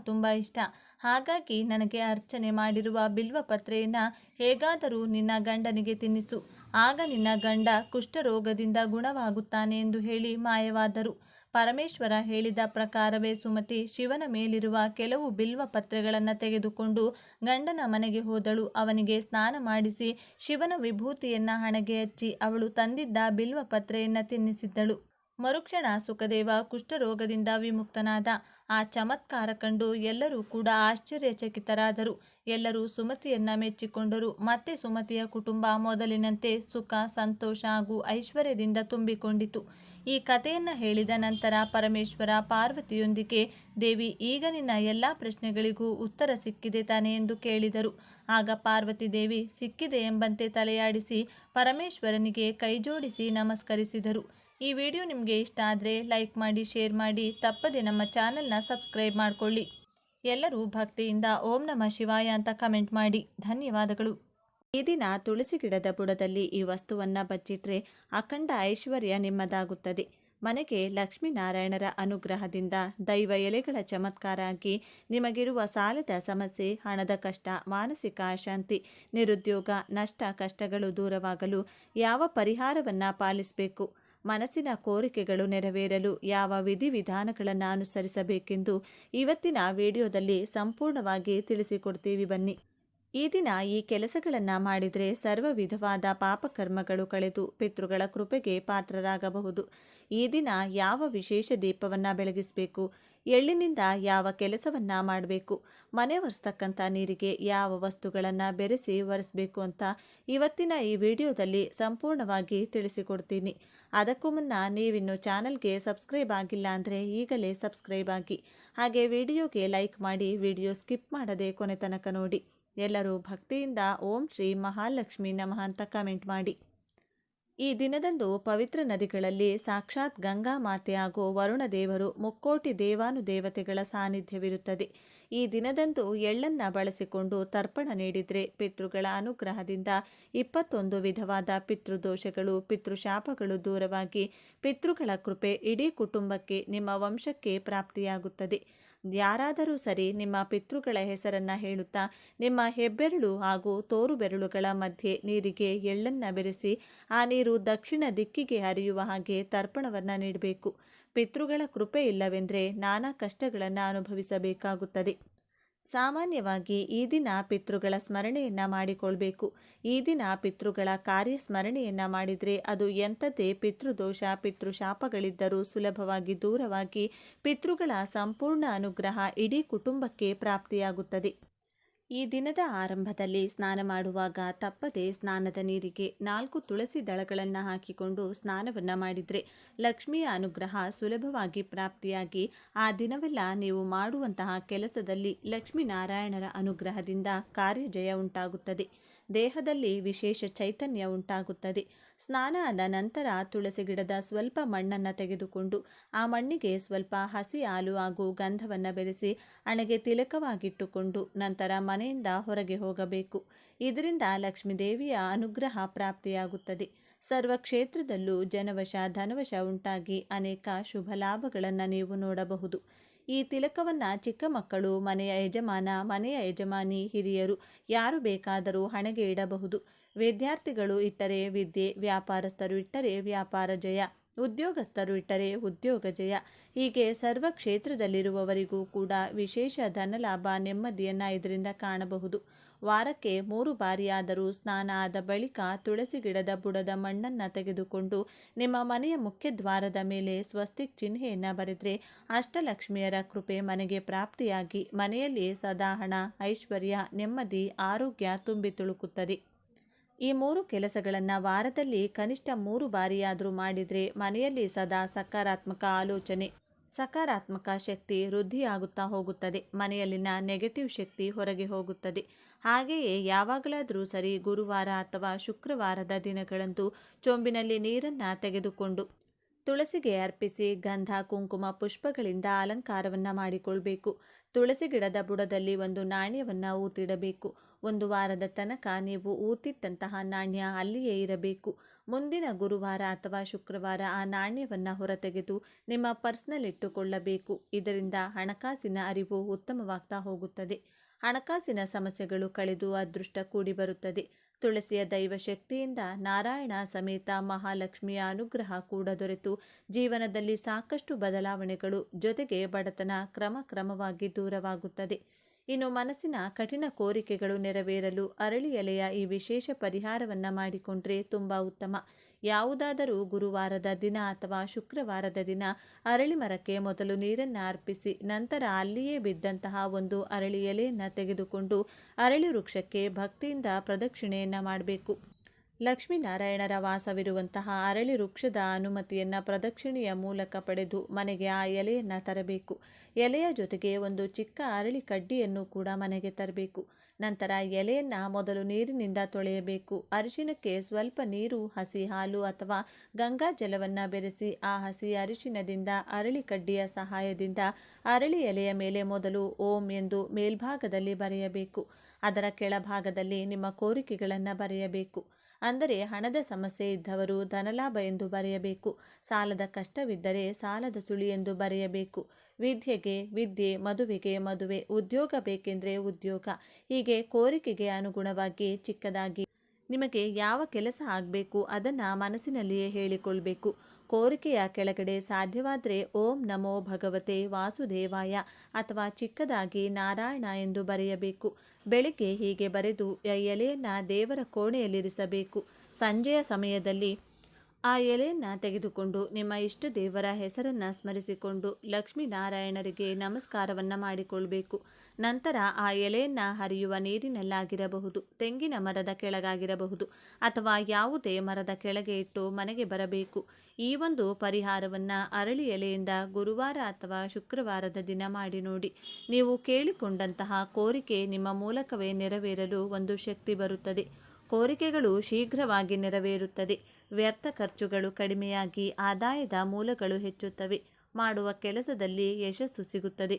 ತುಂಬ ಇಷ್ಟ. ಹಾಗಾಗಿ ನನಗೆ ಅರ್ಚನೆ ಮಾಡಿರುವ ಬಿಲ್ವ ಪತ್ರೆಯನ್ನು ಹೇಗಾದರೂ ನಿನ್ನ ಗಂಡನಿಗೆ ತಿನ್ನಿಸು. ಆಗ ನಿನ್ನ ಗಂಡ ಕುಷ್ಠರೋಗದಿಂದ ಗುಣವಾಗುತ್ತಾನೆ ಎಂದು ಹೇಳಿ ಮಾಯವಾದರು. ಪರಮೇಶ್ವರ ಹೇಳಿದ ಪ್ರಕಾರವೇ ಸುಮತಿ ಶಿವನ ಮೇಲಿರುವ ಕೆಲವು ಬಿಲ್ವ ಪತ್ರೆಗಳನ್ನು ತೆಗೆದುಕೊಂಡು ಗಂಡನ ಮನೆಗೆ ಹೋದಳು. ಅವನಿಗೆ ಸ್ನಾನ ಮಾಡಿಸಿ ಶಿವನ ವಿಭೂತಿಯನ್ನು ಹಣೆಗೆ ಹಚ್ಚಿ ಅವಳು ತಂದಿದ್ದ ಬಿಲ್ವ ಪತ್ರೆಯನ್ನು ತಿನ್ನಿಸಿದ್ದಳು. ಮರುಕ್ಷಣ ಸುಖದೇವ ಕುಷ್ಠರೋಗದಿಂದ ವಿಮುಕ್ತನಾದ. ಆ ಚಮತ್ಕಾರ ಕಂಡು ಎಲ್ಲರೂ ಕೂಡ ಆಶ್ಚರ್ಯಚಕಿತರಾದರು. ಎಲ್ಲರೂ ಸುಮತಿಯನ್ನ ಮೆಚ್ಚಿಕೊಂಡರು. ಮತ್ತೆ ಸುಮತಿಯ ಕುಟುಂಬ ಮೊದಲಿನಂತೆ ಸುಖ, ಸಂತೋಷ ಹಾಗೂ ಐಶ್ವರ್ಯದಿಂದ ತುಂಬಿಕೊಂಡಿತು. ಈ ಕಥೆಯನ್ನು ಹೇಳಿದ ನಂತರ ಪರಮೇಶ್ವರ ಪಾರ್ವತಿಯೊಂದಿಗೆ, ದೇವಿ, ಈಗ ನಿನ್ನ ಎಲ್ಲ ಪ್ರಶ್ನೆಗಳಿಗೂ ಉತ್ತರ ಸಿಕ್ಕಿದೆ ತಾನೆ ಎಂದು ಕೇಳಿದರು. ಆಗ ಪಾರ್ವತಿ ದೇವಿ ಸಿಕ್ಕಿದೆ ಎಂಬಂತೆ ತಲೆಯಾಡಿಸಿ ಪರಮೇಶ್ವರನಿಗೆ ಕೈಜೋಡಿಸಿ ನಮಸ್ಕರಿಸಿದರು. ಈ ವಿಡಿಯೋ ನಿಮಗೆ ಇಷ್ಟ ಆದರೆ ಲೈಕ್ ಮಾಡಿ, ಶೇರ್ ಮಾಡಿ, ತಪ್ಪದೆ ನಮ್ಮ ಚಾನಲ್ನ ಸಬ್ಸ್ಕ್ರೈಬ್ ಮಾಡಿಕೊಳ್ಳಿ. ಎಲ್ಲರೂ ಭಕ್ತಿಯಿಂದ ಓಂ ನಮಃ ಶಿವಾಯ ಅಂತ ಕಮೆಂಟ್ ಮಾಡಿ. ಧನ್ಯವಾದಗಳು. ಈ ದಿನ ತುಳಸಿ ಗಿಡದ ಬುಡದಲ್ಲಿ ಈ ವಸ್ತುವನ್ನು ಬಚ್ಚಿಟ್ರೆ ಅಖಂಡ ಐಶ್ವರ್ಯ ನಿಮ್ಮದಾಗುತ್ತದೆ. ಮನೆಗೆ ಲಕ್ಷ್ಮೀನಾರಾಯಣರ ಅನುಗ್ರಹದಿಂದ ದೈವ ಎಲೆಗಳ ಚಮತ್ಕಾರ ಆಗಿ ನಿಮಗಿರುವ ಸಾಲದ ಸಮಸ್ಯೆ, ಹಣದ ಕಷ್ಟ, ಮಾನಸಿಕ ಅಶಾಂತಿ, ನಿರುದ್ಯೋಗ, ನಷ್ಟ, ಕಷ್ಟಗಳು ದೂರವಾಗಲು ಯಾವ ಪರಿಹಾರವನ್ನು ಪಾಲಿಸಬೇಕು, ಮನಸ್ಸಿನ ಕೋರಿಕೆಗಳು ನೆರವೇರಲು ಯಾವ ವಿಧಿವಿಧಾನಗಳನ್ನು ಅನುಸರಿಸಬೇಕೆಂದು ಇವತ್ತಿನ ವಿಡಿಯೋದಲ್ಲಿ ಸಂಪೂರ್ಣವಾಗಿ ತಿಳಿಸಿಕೊಡ್ತೀವಿ. ಬನ್ನಿ. ಈ ದಿನ ಈ ಕೆಲಸಗಳನ್ನು ಮಾಡಿದರೆ ಸರ್ವ ವಿಧವಾದ ಪಾಪಕರ್ಮಗಳು ಕಳೆದು ಪಿತೃಗಳ ಕೃಪೆಗೆ ಪಾತ್ರರಾಗಬಹುದು. ಈ ದಿನ ಯಾವ ವಿಶೇಷ ದೀಪವನ್ನು ಬೆಳಗಿಸಬೇಕು, ಎಳ್ಳಿನಿಂದ ಯಾವ ಕೆಲಸವನ್ನು ಮಾಡಬೇಕು, ಮನೆ ಒರೆಸ್ತಕ್ಕಂಥ ನೀರಿಗೆ ಯಾವ ವಸ್ತುಗಳನ್ನು ಬೆರೆಸಿ ಒರೆಸಬೇಕು ಅಂತ ಇವತ್ತಿನ ಈ ವಿಡಿಯೋದಲ್ಲಿ ಸಂಪೂರ್ಣವಾಗಿ ತಿಳಿಸಿಕೊಡ್ತೀನಿ. ಅದಕ್ಕೂ ಮುನ್ನ ನೀವಿನ್ನು ಚಾನಲ್ಗೆ ಸಬ್ಸ್ಕ್ರೈಬ್ ಆಗಿಲ್ಲ ಅಂದರೆ ಈಗಲೇ ಸಬ್ಸ್ಕ್ರೈಬ್ ಆಗಿ, ಹಾಗೆ ವಿಡಿಯೋಗೆ ಲೈಕ್ ಮಾಡಿ, ವಿಡಿಯೋ ಸ್ಕಿಪ್ ಮಾಡದೆ ಕೊನೆ ತನಕ ನೋಡಿ. ಎಲ್ಲರೂ ಭಕ್ತಿಯಿಂದ ಓಂ ಶ್ರೀ ಮಹಾಲಕ್ಷ್ಮಿ ನಮಃ ಅಂತ ಕಮೆಂಟ್ ಮಾಡಿ. ಈ ದಿನದಂದು ಪವಿತ್ರ ನದಿಗಳಲ್ಲಿ ಸಾಕ್ಷಾತ್ ಗಂಗಾ ಮಾತೆ ಹಾಗೂ ವರುಣ ದೇವರು, ಮುಕ್ಕೋಟಿ ದೇವಾನುದೇವತೆಗಳ ಸಾನ್ನಿಧ್ಯವಿರುತ್ತದೆ. ಈ ದಿನದಂದು ಎಳ್ಳನ್ನು ಬಳಸಿಕೊಂಡು ತರ್ಪಣ ನೀಡಿದರೆ ಪಿತೃಗಳ ಅನುಗ್ರಹದಿಂದ 21 ವಿಧವಾದ ಪಿತೃದೋಷಗಳು, ಪಿತೃಶಾಪಗಳು ದೂರವಾಗಿ ಪಿತೃಗಳ ಕೃಪೆ ಇಡೀ ಕುಟುಂಬಕ್ಕೆ, ನಿಮ್ಮ ವಂಶಕ್ಕೆ ಪ್ರಾಪ್ತಿಯಾಗುತ್ತದೆ. ಯಾರಾದರೂ ಸರಿ ನಿಮ್ಮ ಪಿತೃಗಳ ಹೆಸರನ್ನು ಹೇಳುತ್ತಾ ನಿಮ್ಮ ಹೆಬ್ಬೆರಳು ಹಾಗೂ ತೋರು ಬೆರಳುಗಳ ಮಧ್ಯೆ ನೀರಿಗೆ ಎಳ್ಳನ್ನು ಬೆರೆಸಿ ಆ ನೀರು ದಕ್ಷಿಣ ದಿಕ್ಕಿಗೆ ಹರಿಯುವ ಹಾಗೆ ತರ್ಪಣವನ್ನು ನೀಡಬೇಕು. ಪಿತೃಗಳ ಕೃಪೆ ಇಲ್ಲವೆಂದರೆ ನಾನಾ ಕಷ್ಟಗಳನ್ನು ಅನುಭವಿಸಬೇಕಾಗುತ್ತದೆ. ಸಾಮಾನ್ಯವಾಗಿ ಈ ದಿನ ಪಿತೃಗಳ ಸ್ಮರಣೆಯನ್ನು ಮಾಡಿಕೊಳ್ಬೇಕು. ಈ ದಿನ ಪಿತೃಗಳ ಕಾರ್ಯ ಸ್ಮರಣೆಯನ್ನು ಮಾಡಿದರೆ ಅದು ಎಂಥದ್ದೇ ಪಿತೃದೋಷ, ಪಿತೃಶಾಪಗಳಿದ್ದರೂ ಸುಲಭವಾಗಿ ದೂರವಾಗಿ ಪಿತೃಗಳ ಸಂಪೂರ್ಣ ಅನುಗ್ರಹ ಇಡೀ ಕುಟುಂಬಕ್ಕೆ ಪ್ರಾಪ್ತಿಯಾಗುತ್ತದೆ. ಈ ದಿನದ ಆರಂಭದಲ್ಲಿ ಸ್ನಾನ ಮಾಡುವಾಗ ತಪ್ಪದೆ ಸ್ನಾನದ ನೀರಿಗೆ 4 ತುಳಸಿ ದಳಗಳನ್ನು ಹಾಕಿಕೊಂಡು ಸ್ನಾನವನ್ನು ಮಾಡಿದರೆ ಲಕ್ಷ್ಮಿಯ ಅನುಗ್ರಹ ಸುಲಭವಾಗಿ ಪ್ರಾಪ್ತಿಯಾಗಿ ಆ ದಿನವೆಲ್ಲ ನೀವು ಮಾಡುವಂತಹ ಕೆಲಸದಲ್ಲಿ ಲಕ್ಷ್ಮೀನಾರಾಯಣರ ಅನುಗ್ರಹದಿಂದ ಕಾರ್ಯಜಯ ಉಂಟಾಗುತ್ತದೆ. ದೇಹದಲ್ಲಿ ವಿಶೇಷ ಚೈತನ್ಯ ಉಂಟಾಗುತ್ತದೆ. ಸ್ನಾನ ಆದ ನಂತರ ತುಳಸಿ ಗಿಡದ ಸ್ವಲ್ಪ ಮಣ್ಣನ್ನು ತೆಗೆದುಕೊಂಡು ಆ ಮಣ್ಣಿಗೆ ಸ್ವಲ್ಪ ಹಸಿ ಹಾಲು ಹಾಗೂ ಗಂಧವನ್ನು ಬೆರೆಸಿ ಹಣೆಗೆ ತಿಲಕವಾಗಿಟ್ಟುಕೊಂಡು ನಂತರ ಮನೆಯಿಂದ ಹೊರಗೆ ಹೋಗಬೇಕು. ಇದರಿಂದ ಲಕ್ಷ್ಮೀದೇವಿಯ ಅನುಗ್ರಹ ಪ್ರಾಪ್ತಿಯಾಗುತ್ತದೆ. ಸರ್ವ ಕ್ಷೇತ್ರದಲ್ಲೂ ಜನವಶ, ಧನವಶ ಉಂಟಾಗಿ ಅನೇಕ ಶುಭ ಲಾಭಗಳನ್ನು ನೀವು ನೋಡಬಹುದು. ಈ ತಿಲಕವನ್ನು ಚಿಕ್ಕ ಮಕ್ಕಳು, ಮನೆಯ ಯಜಮಾನ, ಮನೆಯ ಯಜಮಾನಿ, ಹಿರಿಯರು ಯಾರು ಬೇಕಾದರೂ ಹಣೆಗೆ ಇಡಬಹುದು. ವಿದ್ಯಾರ್ಥಿಗಳು ಇಟ್ಟರೆ ವಿದ್ಯೆ, ವ್ಯಾಪಾರಸ್ಥರು ಇಟ್ಟರೆ ವ್ಯಾಪಾರ ಜಯ, ಉದ್ಯೋಗಸ್ಥರು ಇಟ್ಟರೆ ಉದ್ಯೋಗ ಜಯ. ಹೀಗೆ ಸರ್ವ ಕ್ಷೇತ್ರದಲ್ಲಿರುವವರಿಗೂ ಕೂಡ ವಿಶೇಷ ಧನಲಾಭ, ನೆಮ್ಮದಿಯನ್ನು ಇದರಿಂದ ಕಾಣಬಹುದು. ವಾರಕ್ಕೆ 3 ಬಾರಿಯಾದರೂ ಸ್ನಾನ ಆದ ಬಳಿಕ ತುಳಸಿ ಗಿಡದ ಬುಡದ ಮಣ್ಣನ್ನು ತೆಗೆದುಕೊಂಡು ನಿಮ್ಮ ಮನೆಯ ಮುಖ್ಯ ದ್ವಾರದ ಮೇಲೆ ಸ್ವಸ್ತಿಕ್ ಚಿಹ್ನೆಯನ್ನು ಬರೆದರೆ ಅಷ್ಟಲಕ್ಷ್ಮಿಯರ ಕೃಪೆ ಮನೆಗೆ ಪ್ರಾಪ್ತಿಯಾಗಿ ಮನೆಯಲ್ಲಿ ಸದಾ ಹಣ, ಐಶ್ವರ್ಯ, ನೆಮ್ಮದಿ, ಆರೋಗ್ಯ ತುಂಬಿ ತುಳುಕುತ್ತದೆ. ಈ 3 ಕೆಲಸಗಳನ್ನು ವಾರದಲ್ಲಿ ಕನಿಷ್ಠ 3 ಬಾರಿಯಾದರೂ ಮಾಡಿದರೆ ಮನೆಯಲ್ಲಿ ಸದಾ ಸಕಾರಾತ್ಮಕ ಆಲೋಚನೆ, ಸಕಾರಾತ್ಮಕ ಶಕ್ತಿ ವೃದ್ಧಿಯಾಗುತ್ತಾ ಹೋಗುತ್ತದೆ. ಮನೆಯಲ್ಲಿನ ನೆಗೆಟಿವ್ ಶಕ್ತಿ ಹೊರಗೆ ಹೋಗುತ್ತದೆ. ಹಾಗೆಯೇ ಯಾವಾಗಲಾದರೂ ಸರಿ ಗುರುವಾರ ಅಥವಾ ಶುಕ್ರವಾರದ ದಿನಗಳಂದು ಚೊಂಬಿನಲ್ಲಿ ನೀರನ್ನು ತೆಗೆದುಕೊಂಡು ತುಳಸಿಗೆ ಅರ್ಪಿಸಿ ಗಂಧ ಕುಂಕುಮ ಪುಷ್ಪಗಳಿಂದ ಅಲಂಕಾರವನ್ನು ಮಾಡಿಕೊಳ್ಬೇಕು. ತುಳಸಿ ಗಿಡದ ಬುಡದಲ್ಲಿ ಒಂದು ನಾಣ್ಯವನ್ನು ಊತಿಡಬೇಕು. 1 ವಾರದ ತನಕ ನೀವು ಊತಿಟ್ಟಂತಹ ನಾಣ್ಯ ಅಲ್ಲಿಯೇ ಇರಬೇಕು. ಮುಂದಿನ ಗುರುವಾರ ಅಥವಾ ಶುಕ್ರವಾರ ಆ ನಾಣ್ಯವನ್ನು ಹೊರತೆಗೆದು ನಿಮ್ಮ ಪರ್ಸ್ನಲ್ಲಿಟ್ಟುಕೊಳ್ಳಬೇಕು. ಇದರಿಂದ ಹಣಕಾಸಿನ ಅರಿವು ಉತ್ತಮವಾಗ್ತಾ ಹೋಗುತ್ತದೆ. ಹಣಕಾಸಿನ ಸಮಸ್ಯೆಗಳು ಕಳೆದು ಅದೃಷ್ಟ ಕೂಡಿ ಬರುತ್ತದೆ. ತುಳಸಿಯ ದೈವ ಶಕ್ತಿಯಿಂದ ನಾರಾಯಣ ಸಮೇತ ಮಹಾಲಕ್ಷ್ಮಿಯ ಅನುಗ್ರಹ ಕೂಡ ದೊರೆತು ಜೀವನದಲ್ಲಿ ಸಾಕಷ್ಟು ಬದಲಾವಣೆಗಳು ಜೊತೆಗೆ ಬಡತನ ಕ್ರಮವಾಗಿ ದೂರವಾಗುತ್ತದೆ. ಇನ್ನು ಮನಸ್ಸಿನ ಕಠಿಣ ಕೋರಿಕೆಗಳು ನೆರವೇರಲು ಅರಳಿ ಎಲೆಯ ಈ ವಿಶೇಷ ಪರಿಹಾರವನ್ನು ಮಾಡಿಕೊಂಡ್ರೆ ತುಂಬ ಉತ್ತಮ. ಯಾವುದಾದರೂ ಗುರುವಾರದ ದಿನ ಅಥವಾ ಶುಕ್ರವಾರದ ದಿನ ಅರಳಿ ಮರಕ್ಕೆ ಮೊದಲು ನೀರನ್ನು ಅರ್ಪಿಸಿ ನಂತರ ಅಲ್ಲಿಯೇ ಬಿದ್ದಂತಹ ಒಂದು ಅರಳಿ ಎಲೆಯನ್ನು ತೆಗೆದುಕೊಂಡು ಅರಳಿ ವೃಕ್ಷಕ್ಕೆ ಭಕ್ತಿಯಿಂದ ಪ್ರದಕ್ಷಿಣೆಯನ್ನು ಮಾಡಬೇಕು. ಲಕ್ಷ್ಮೀನಾರಾಯಣರ ವಾಸವಿರುವಂತಹ ಅರಳಿ ವೃಕ್ಷದ ಅನುಮತಿಯನ್ನು ಪ್ರದಕ್ಷಿಣೆಯ ಮೂಲಕ ಪಡೆದು ಮನೆಗೆ ಆ ಎಲೆಯನ್ನು ತರಬೇಕು. ಎಲೆಯ ಜೊತೆಗೆ ಒಂದು ಚಿಕ್ಕ ಅರಳಿ ಕಡ್ಡಿಯನ್ನು ಕೂಡ ಮನೆಗೆ ತರಬೇಕು. ನಂತರ ಎಲೆಯನ್ನು ಮೊದಲು ನೀರಿನಿಂದ ತೊಳೆಯಬೇಕು. ಅರಿಶಿನಕ್ಕೆ ಸ್ವಲ್ಪ ನೀರು, ಹಸಿ ಹಾಲು ಅಥವಾ ಗಂಗಾ ಜಲವನ್ನು ಬೆರೆಸಿ ಆ ಹಸಿ ಅರಿಶಿನದಿಂದ ಅರಳಿ ಕಡ್ಡಿಯ ಸಹಾಯದಿಂದ ಅರಳಿ ಎಲೆಯ ಮೇಲೆ ಮೊದಲು ಓಂ ಎಂದು ಮೇಲ್ಭಾಗದಲ್ಲಿ ಬರೆಯಬೇಕು. ಅದರ ಕೆಳಭಾಗದಲ್ಲಿ ನಿಮ್ಮ ಕೋರಿಕೆಗಳನ್ನು ಬರೆಯಬೇಕು. ಅಂದರೆ ಹಣದ ಸಮಸ್ಯೆ ಇದ್ದವರು ಧನಲಾಭ ಎಂದು ಬರೆಯಬೇಕು. ಸಾಲದ ಕಷ್ಟವಿದ್ದರೆ ಸಾಲದ ಸುಳಿ ಎಂದು ಬರೆಯಬೇಕು. ವಿದ್ಯೆಗೆ ವಿದ್ಯೆ, ಮದುವೆಗೆ ಮದುವೆ, ಉದ್ಯೋಗ ಬೇಕೆಂದರೆ ಉದ್ಯೋಗ, ಹೀಗೆ ಕೋರಿಕೆಗೆ ಅನುಗುಣವಾಗಿ ಚಿಕ್ಕದಾಗಿ ನಿಮಗೆ ಯಾವ ಕೆಲಸ ಆಗಬೇಕು ಅದನ್ನು ಮನಸ್ಸಿನಲ್ಲಿಯೇ ಹೇಳಿಕೊಳ್ಬೇಕು. ಕೋರಿಕೆಯ ಕೆಳಗಡೆ ಸಾಧ್ಯವಾದರೆ ಓಂ ನಮೋ ಭಗವತೆ ವಾಸುದೇವಾಯ ಅಥವಾ ಚಿಕ್ಕದಾಗಿ ನಾರಾಯಣ ಎಂದು ಬರೆಯಬೇಕು. ಬೆಳಿಗ್ಗೆ ಹೀಗೆ ಬರೆದು ಎಲೆಯನ್ನು ದೇವರ ಕೋಣೆಯಲ್ಲಿರಿಸಬೇಕು. ಸಂಜೆಯ ಸಮಯದಲ್ಲಿ ಆ ಎಲೆಯನ್ನು ತೆಗೆದುಕೊಂಡು ನಿಮ್ಮ ಇಷ್ಟ ದೇವರ ಹೆಸರನ್ನು ಸ್ಮರಿಸಿಕೊಂಡು ಲಕ್ಷ್ಮೀನಾರಾಯಣರಿಗೆ ನಮಸ್ಕಾರವನ್ನು ಮಾಡಿಕೊಳ್ಬೇಕು. ನಂತರ ಆ ಎಲೆಯನ್ನು ಹರಿಯುವ ನೀರಿನಲ್ಲಾಗಿರಬಹುದು, ತೆಂಗಿನ ಮರದ ಕೆಳಗಾಗಿರಬಹುದು ಅಥವಾ ಯಾವುದೇ ಮರದ ಕೆಳಗೆ ಇಟ್ಟು ಮನೆಗೆ ಬರಬೇಕು. ಈ ಒಂದು ಪರಿಹಾರವನ್ನು ಅರಳಿ ಎಲೆಯಿಂದ ಗುರುವಾರ ಅಥವಾ ಶುಕ್ರವಾರದ ದಿನ ಮಾಡಿ ನೋಡಿ. ನೀವು ಕೇಳಿಕೊಂಡಂತಹ ಕೋರಿಕೆ ನಿಮ್ಮ ಮೂಲಕವೇ ನೆರವೇರಲು ಒಂದು ಶಕ್ತಿ ಬರುತ್ತದೆ. ಕೋರಿಕೆಗಳು ಶೀಘ್ರವಾಗಿ ನೆರವೇರುತ್ತದೆ. ವ್ಯರ್ಥ ಖರ್ಚುಗಳು ಕಡಿಮೆಯಾಗಿ ಆದಾಯದ ಮೂಲಗಳು ಹೆಚ್ಚುತ್ತವೆ. ಮಾಡುವ ಕೆಲಸದಲ್ಲಿ ಯಶಸ್ಸು ಸಿಗುತ್ತದೆ.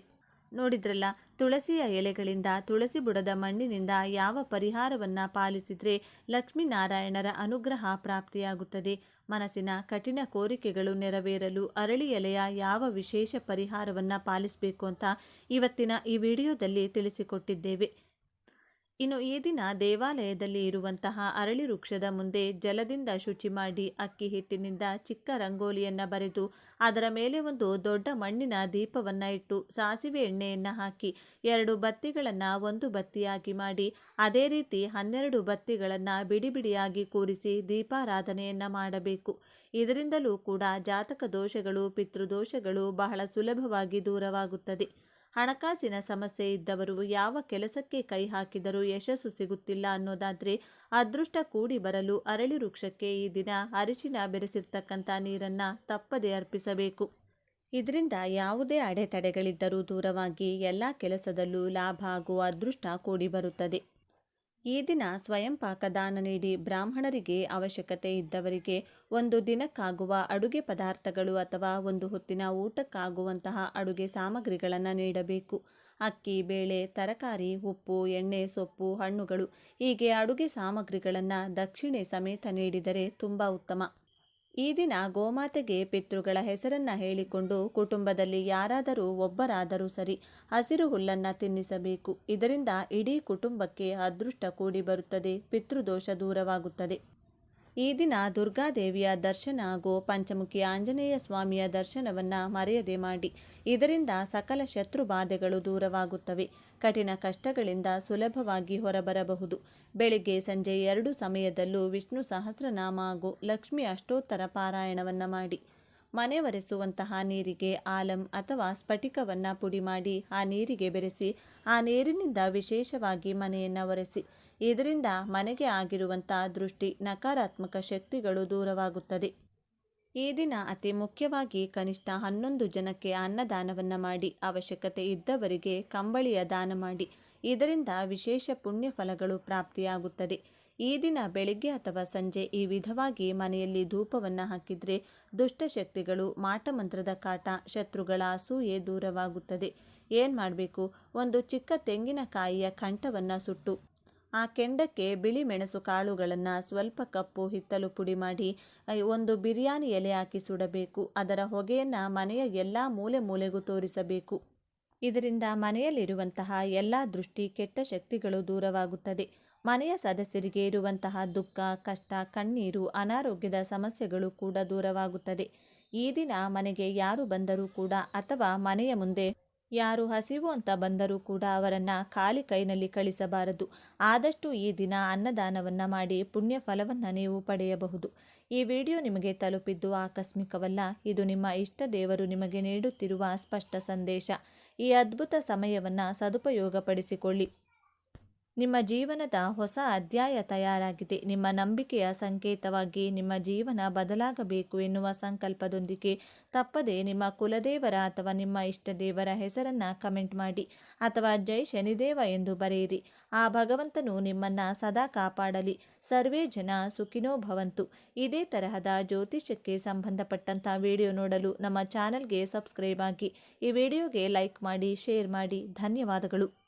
ನೋಡಿದ್ರಲ್ಲ, ತುಳಸಿಯ ಎಲೆಗಳಿಂದ ತುಳಸಿ ಬುಡದ ಮಣ್ಣಿನಿಂದ ಯಾವ ಪರಿಹಾರವನ್ನು ಪಾಲಿಸಿದರೆ ಲಕ್ಷ್ಮೀನಾರಾಯಣರ ಅನುಗ್ರಹ ಪ್ರಾಪ್ತಿಯಾಗುತ್ತದೆ. ಮನಸ್ಸಿನ ಕಠಿಣ ಕೋರಿಕೆಗಳು ನೆರವೇರಲು ಅರಳಿ ಎಲೆಯ ಯಾವ ವಿಶೇಷ ಪರಿಹಾರವನ್ನು ಪಾಲಿಸಬೇಕು ಅಂತ ಇವತ್ತಿನ ಈ ವಿಡಿಯೋದಲ್ಲಿ ತಿಳಿಸಿಕೊಟ್ಟಿದ್ದೇವೆ. ಇನ್ನು ಈ ದಿನ ದೇವಾಲಯದಲ್ಲಿ ಇರುವಂತಹ ಅರಳಿ ವೃಕ್ಷದ ಮುಂದೆ ಜಲದಿಂದ ಶುಚಿ ಮಾಡಿ ಅಕ್ಕಿ ಹಿಟ್ಟಿನಿಂದ ಚಿಕ್ಕ ರಂಗೋಲಿಯನ್ನು ಬರೆದು ಅದರ ಮೇಲೆ ಒಂದು ದೊಡ್ಡ ಮಣ್ಣಿನ ದೀಪವನ್ನು ಇಟ್ಟು ಸಾಸಿವೆ ಎಣ್ಣೆಯನ್ನು ಹಾಕಿ 2 ಬತ್ತಿಗಳನ್ನು ಒಂದು ಬತ್ತಿಯಾಗಿ ಮಾಡಿ ಅದೇ ರೀತಿ 12 ಬತ್ತಿಗಳನ್ನು ಬಿಡಿ ಬಿಡಿಯಾಗಿ ಕೂರಿಸಿ ದೀಪಾರಾಧನೆಯನ್ನು ಮಾಡಬೇಕು. ಇದರಿಂದಲೂ ಕೂಡ ಜಾತಕ ದೋಷಗಳು, ಪಿತೃದೋಷಗಳು ಬಹಳ ಸುಲಭವಾಗಿ ದೂರವಾಗುತ್ತದೆ. ಹಣಕಾಸಿನ ಸಮಸ್ಯೆ ಇದ್ದವರು ಯಾವ ಕೆಲಸಕ್ಕೆ ಕೈ ಹಾಕಿದರೂ ಯಶಸ್ಸು ಸಿಗುತ್ತಿಲ್ಲ ಅನ್ನೋದಾದರೆ ಅದೃಷ್ಟ ಕೂಡಿ ಬರಲು ಅರಳಿ ವೃಕ್ಷಕ್ಕೆ ಈ ದಿನ ಅರಿಶಿನ ಬೆರೆಸಿರ್ತಕ್ಕಂಥ ನೀರನ್ನು ತಪ್ಪದೇ ಅರ್ಪಿಸಬೇಕು. ಇದರಿಂದ ಯಾವುದೇ ಅಡೆತಡೆಗಳಿದ್ದರೂ ದೂರವಾಗಿ ಎಲ್ಲ ಕೆಲಸದಲ್ಲೂ ಲಾಭ ಹಾಗೂ ಅದೃಷ್ಟ ಕೂಡಿ ಬರುತ್ತದೆ. ಈ ದಿನ ಸ್ವಯಂ ಪಾಕ ದಾನ ನೀಡಿ ಬ್ರಾಹ್ಮಣರಿಗೆ, ಅವಶ್ಯಕತೆ ಇದ್ದವರಿಗೆ ಒಂದು ದಿನಕ್ಕಾಗುವ ಅಡುಗೆ ಪದಾರ್ಥಗಳು ಅಥವಾ ಒಂದು ಹೊತ್ತಿನ ಊಟಕ್ಕಾಗುವಂತಹ ಅಡುಗೆ ಸಾಮಗ್ರಿಗಳನ್ನು ನೀಡಬೇಕು. ಅಕ್ಕಿ, ಬೇಳೆ, ತರಕಾರಿ, ಉಪ್ಪು, ಎಣ್ಣೆ, ಸೊಪ್ಪು, ಹಣ್ಣುಗಳು ಹೀಗೆ ಅಡುಗೆ ಸಾಮಗ್ರಿಗಳನ್ನು ದಕ್ಷಿಣೆ ಸಮೇತ ನೀಡಿದರೆ ತುಂಬ ಉತ್ತಮ. ಈ ದಿನ ಗೋಮಾತೆಗೆ ಪಿತೃಗಳ ಹೆಸರನ್ನು ಹೇಳಿಕೊಂಡು ಕುಟುಂಬದಲ್ಲಿ ಯಾರಾದರೂ ಒಬ್ಬರಾದರೂ ಸರಿ ಹಸಿರು ಹುಲ್ಲನ್ನು ತಿನ್ನಿಸಬೇಕು. ಇದರಿಂದ ಇಡೀ ಕುಟುಂಬಕ್ಕೆ ಅದೃಷ್ಟ ಕೂಡಿ ಬರುತ್ತದೆ, ಪಿತೃದೋಷ ದೂರವಾಗುತ್ತದೆ. ಈ ದಿನ ದುರ್ಗಾದೇವಿಯ ದರ್ಶನ ಹಾಗೂ ಪಂಚಮುಖಿ ಆಂಜನೇಯ ಸ್ವಾಮಿಯ ದರ್ಶನವನ್ನು ಮರೆಯದೆ ಮಾಡಿ. ಇದರಿಂದ ಸಕಲ ಶತ್ರು ಬಾಧೆಗಳು ದೂರವಾಗುತ್ತವೆ. ಕಠಿಣ ಕಷ್ಟಗಳಿಂದ ಸುಲಭವಾಗಿ ಹೊರಬರಬಹುದು. ಬೆಳಿಗ್ಗೆ ಸಂಜೆ 2 ಸಮಯದಲ್ಲೂ ವಿಷ್ಣು ಸಹಸ್ರನಾಮ ಹಾಗೂ ಲಕ್ಷ್ಮಿ ಅಷ್ಟೋತ್ತರ ಪಾರಾಯಣವನ್ನು ಮಾಡಿ. ಮನೆ ಒರೆಸುವಂತಹ ನೀರಿಗೆ ಆಲಂ ಅಥವಾ ಸ್ಫಟಿಕವನ್ನು ಪುಡಿ ಮಾಡಿ ಆ ನೀರಿಗೆ ಬೆರೆಸಿ ಆ ನೀರಿನಿಂದ ವಿಶೇಷವಾಗಿ ಮನೆಯನ್ನು ಒರೆಸಿ. ಇದರಿಂದ ಮನೆಗೆ ಆಗಿರುವಂಥ ದೃಷ್ಟಿ, ನಕಾರಾತ್ಮಕ ಶಕ್ತಿಗಳು ದೂರವಾಗುತ್ತದೆ. ಈ ದಿನ ಅತಿ ಮುಖ್ಯವಾಗಿ ಕನಿಷ್ಠ 11 ಜನಕ್ಕೆ ಅನ್ನದಾನವನ್ನು ಮಾಡಿ, ಅವಶ್ಯಕತೆ ಇದ್ದವರಿಗೆ ಕಂಬಳಿಯ ದಾನ ಮಾಡಿ. ಇದರಿಂದ ವಿಶೇಷ ಪುಣ್ಯ ಫಲಗಳು ಪ್ರಾಪ್ತಿಯಾಗುತ್ತದೆ. ಈ ದಿನ ಬೆಳಿಗ್ಗೆ ಅಥವಾ ಸಂಜೆ ಈ ವಿಧವಾಗಿ ಮನೆಯಲ್ಲಿ ಧೂಪವನ್ನು ಹಾಕಿದರೆ ದುಷ್ಟಶಕ್ತಿಗಳು, ಮಾಟಮಂತ್ರದ ಕಾಟ, ಶತ್ರುಗಳ ಅಸೂಯೆ ದೂರವಾಗುತ್ತದೆ. ಏನು ಮಾಡಬೇಕು? ಒಂದು ಚಿಕ್ಕ ತೆಂಗಿನಕಾಯಿಯ ಕಂಠವನ್ನು ಸುಟ್ಟು ಆ ಕೆಂಡಕ್ಕೆ ಬಿಳಿ ಮೆಣಸು ಕಾಳುಗಳನ್ನು ಸ್ವಲ್ಪ ಕಪ್ಪು ಹಿತ್ತಲು ಪುಡಿ ಮಾಡಿ ಒಂದು ಬಿರಿಯಾನಿ ಎಲೆ ಹಾಕಿ ಸುಡಬೇಕು. ಅದರ ಹೊಗೆಯನ್ನು ಮನೆಯ ಎಲ್ಲ ಮೂಲೆ ಮೂಲೆಗೂ ತೋರಿಸಬೇಕು. ಇದರಿಂದ ಮನೆಯಲ್ಲಿರುವಂತಹ ಎಲ್ಲ ದೃಷ್ಟಿ, ಕೆಟ್ಟ ಶಕ್ತಿಗಳು ದೂರವಾಗುತ್ತದೆ. ಮನೆಯ ಸದಸ್ಯರಿಗೆ ಇರುವಂತಹ ದುಃಖ, ಕಷ್ಟ, ಕಣ್ಣೀರು, ಅನಾರೋಗ್ಯದ ಸಮಸ್ಯೆಗಳು ಕೂಡ ದೂರವಾಗುತ್ತದೆ. ಈ ದಿನ ಮನೆಗೆ ಯಾರು ಬಂದರೂ ಕೂಡ ಅಥವಾ ಮನೆಯ ಮುಂದೆ ಯಾರು ಹಸಿವು ಅಂತ ಬಂದರೂ ಕೂಡ ಅವರನ್ನು ಖಾಲಿ ಕೈನಲ್ಲಿ ಕಳಿಸಬಾರದು. ಆದಷ್ಟು ಈ ದಿನ ಅನ್ನದಾನವನ್ನು ಮಾಡಿ ಪುಣ್ಯ ಫಲವನ್ನು ನೀವು ಪಡೆಯಬಹುದು. ಈ ವಿಡಿಯೋ ನಿಮಗೆ ತಲುಪಿದ್ದು ಆಕಸ್ಮಿಕವಲ್ಲ. ಇದು ನಿಮ್ಮ ಇಷ್ಟ ದೇವರು ನಿಮಗೆ ನೀಡುತ್ತಿರುವ ಸ್ಪಷ್ಟ ಸಂದೇಶ. ಈ ಅದ್ಭುತ ಸಮಯವನ್ನು ಸದುಪಯೋಗಪಡಿಸಿಕೊಳ್ಳಿ. ನಿಮ್ಮ ಜೀವನದ ಹೊಸ ಅಧ್ಯಾಯ ತಯಾರಾಗಿದೆ. ನಿಮ್ಮ ನಂಬಿಕೆಯ ಸಂಕೇತವಾಗಿ ನಿಮ್ಮ ಜೀವನ ಬದಲಾಗಬೇಕು ಎನ್ನುವ ಸಂಕಲ್ಪದೊಂದಿಗೆ ತಪ್ಪದೆ ನಿಮ್ಮ ಕುಲದೇವರ ಅಥವಾ ನಿಮ್ಮ ಇಷ್ಟ ದೇವರ ಹೆಸರನ್ನು ಕಮೆಂಟ್ ಮಾಡಿ ಅಥವಾ ಜೈ ಶನಿದೇವ ಎಂದು ಬರೆಯಿರಿ. ಆ ಭಗವಂತನು ನಿಮ್ಮನ್ನು ಸದಾ ಕಾಪಾಡಲಿ. ಸರ್ವೇ ಜನ ಸುಖಿನೋ ಭವಂತು. ಇದೇ ತರಹದ ಜ್ಯೋತಿಷ್ಯಕ್ಕೆ ಸಂಬಂಧಪಟ್ಟಂಥ ವಿಡಿಯೋ ನೋಡಲು ನಮ್ಮ ಚಾನಲ್ಗೆ ಸಬ್ಸ್ಕ್ರೈಬ್ ಆಗಿ. ಈ ವಿಡಿಯೋಗೆ ಲೈಕ್ ಮಾಡಿ, ಶೇರ್ ಮಾಡಿ. ಧನ್ಯವಾದಗಳು.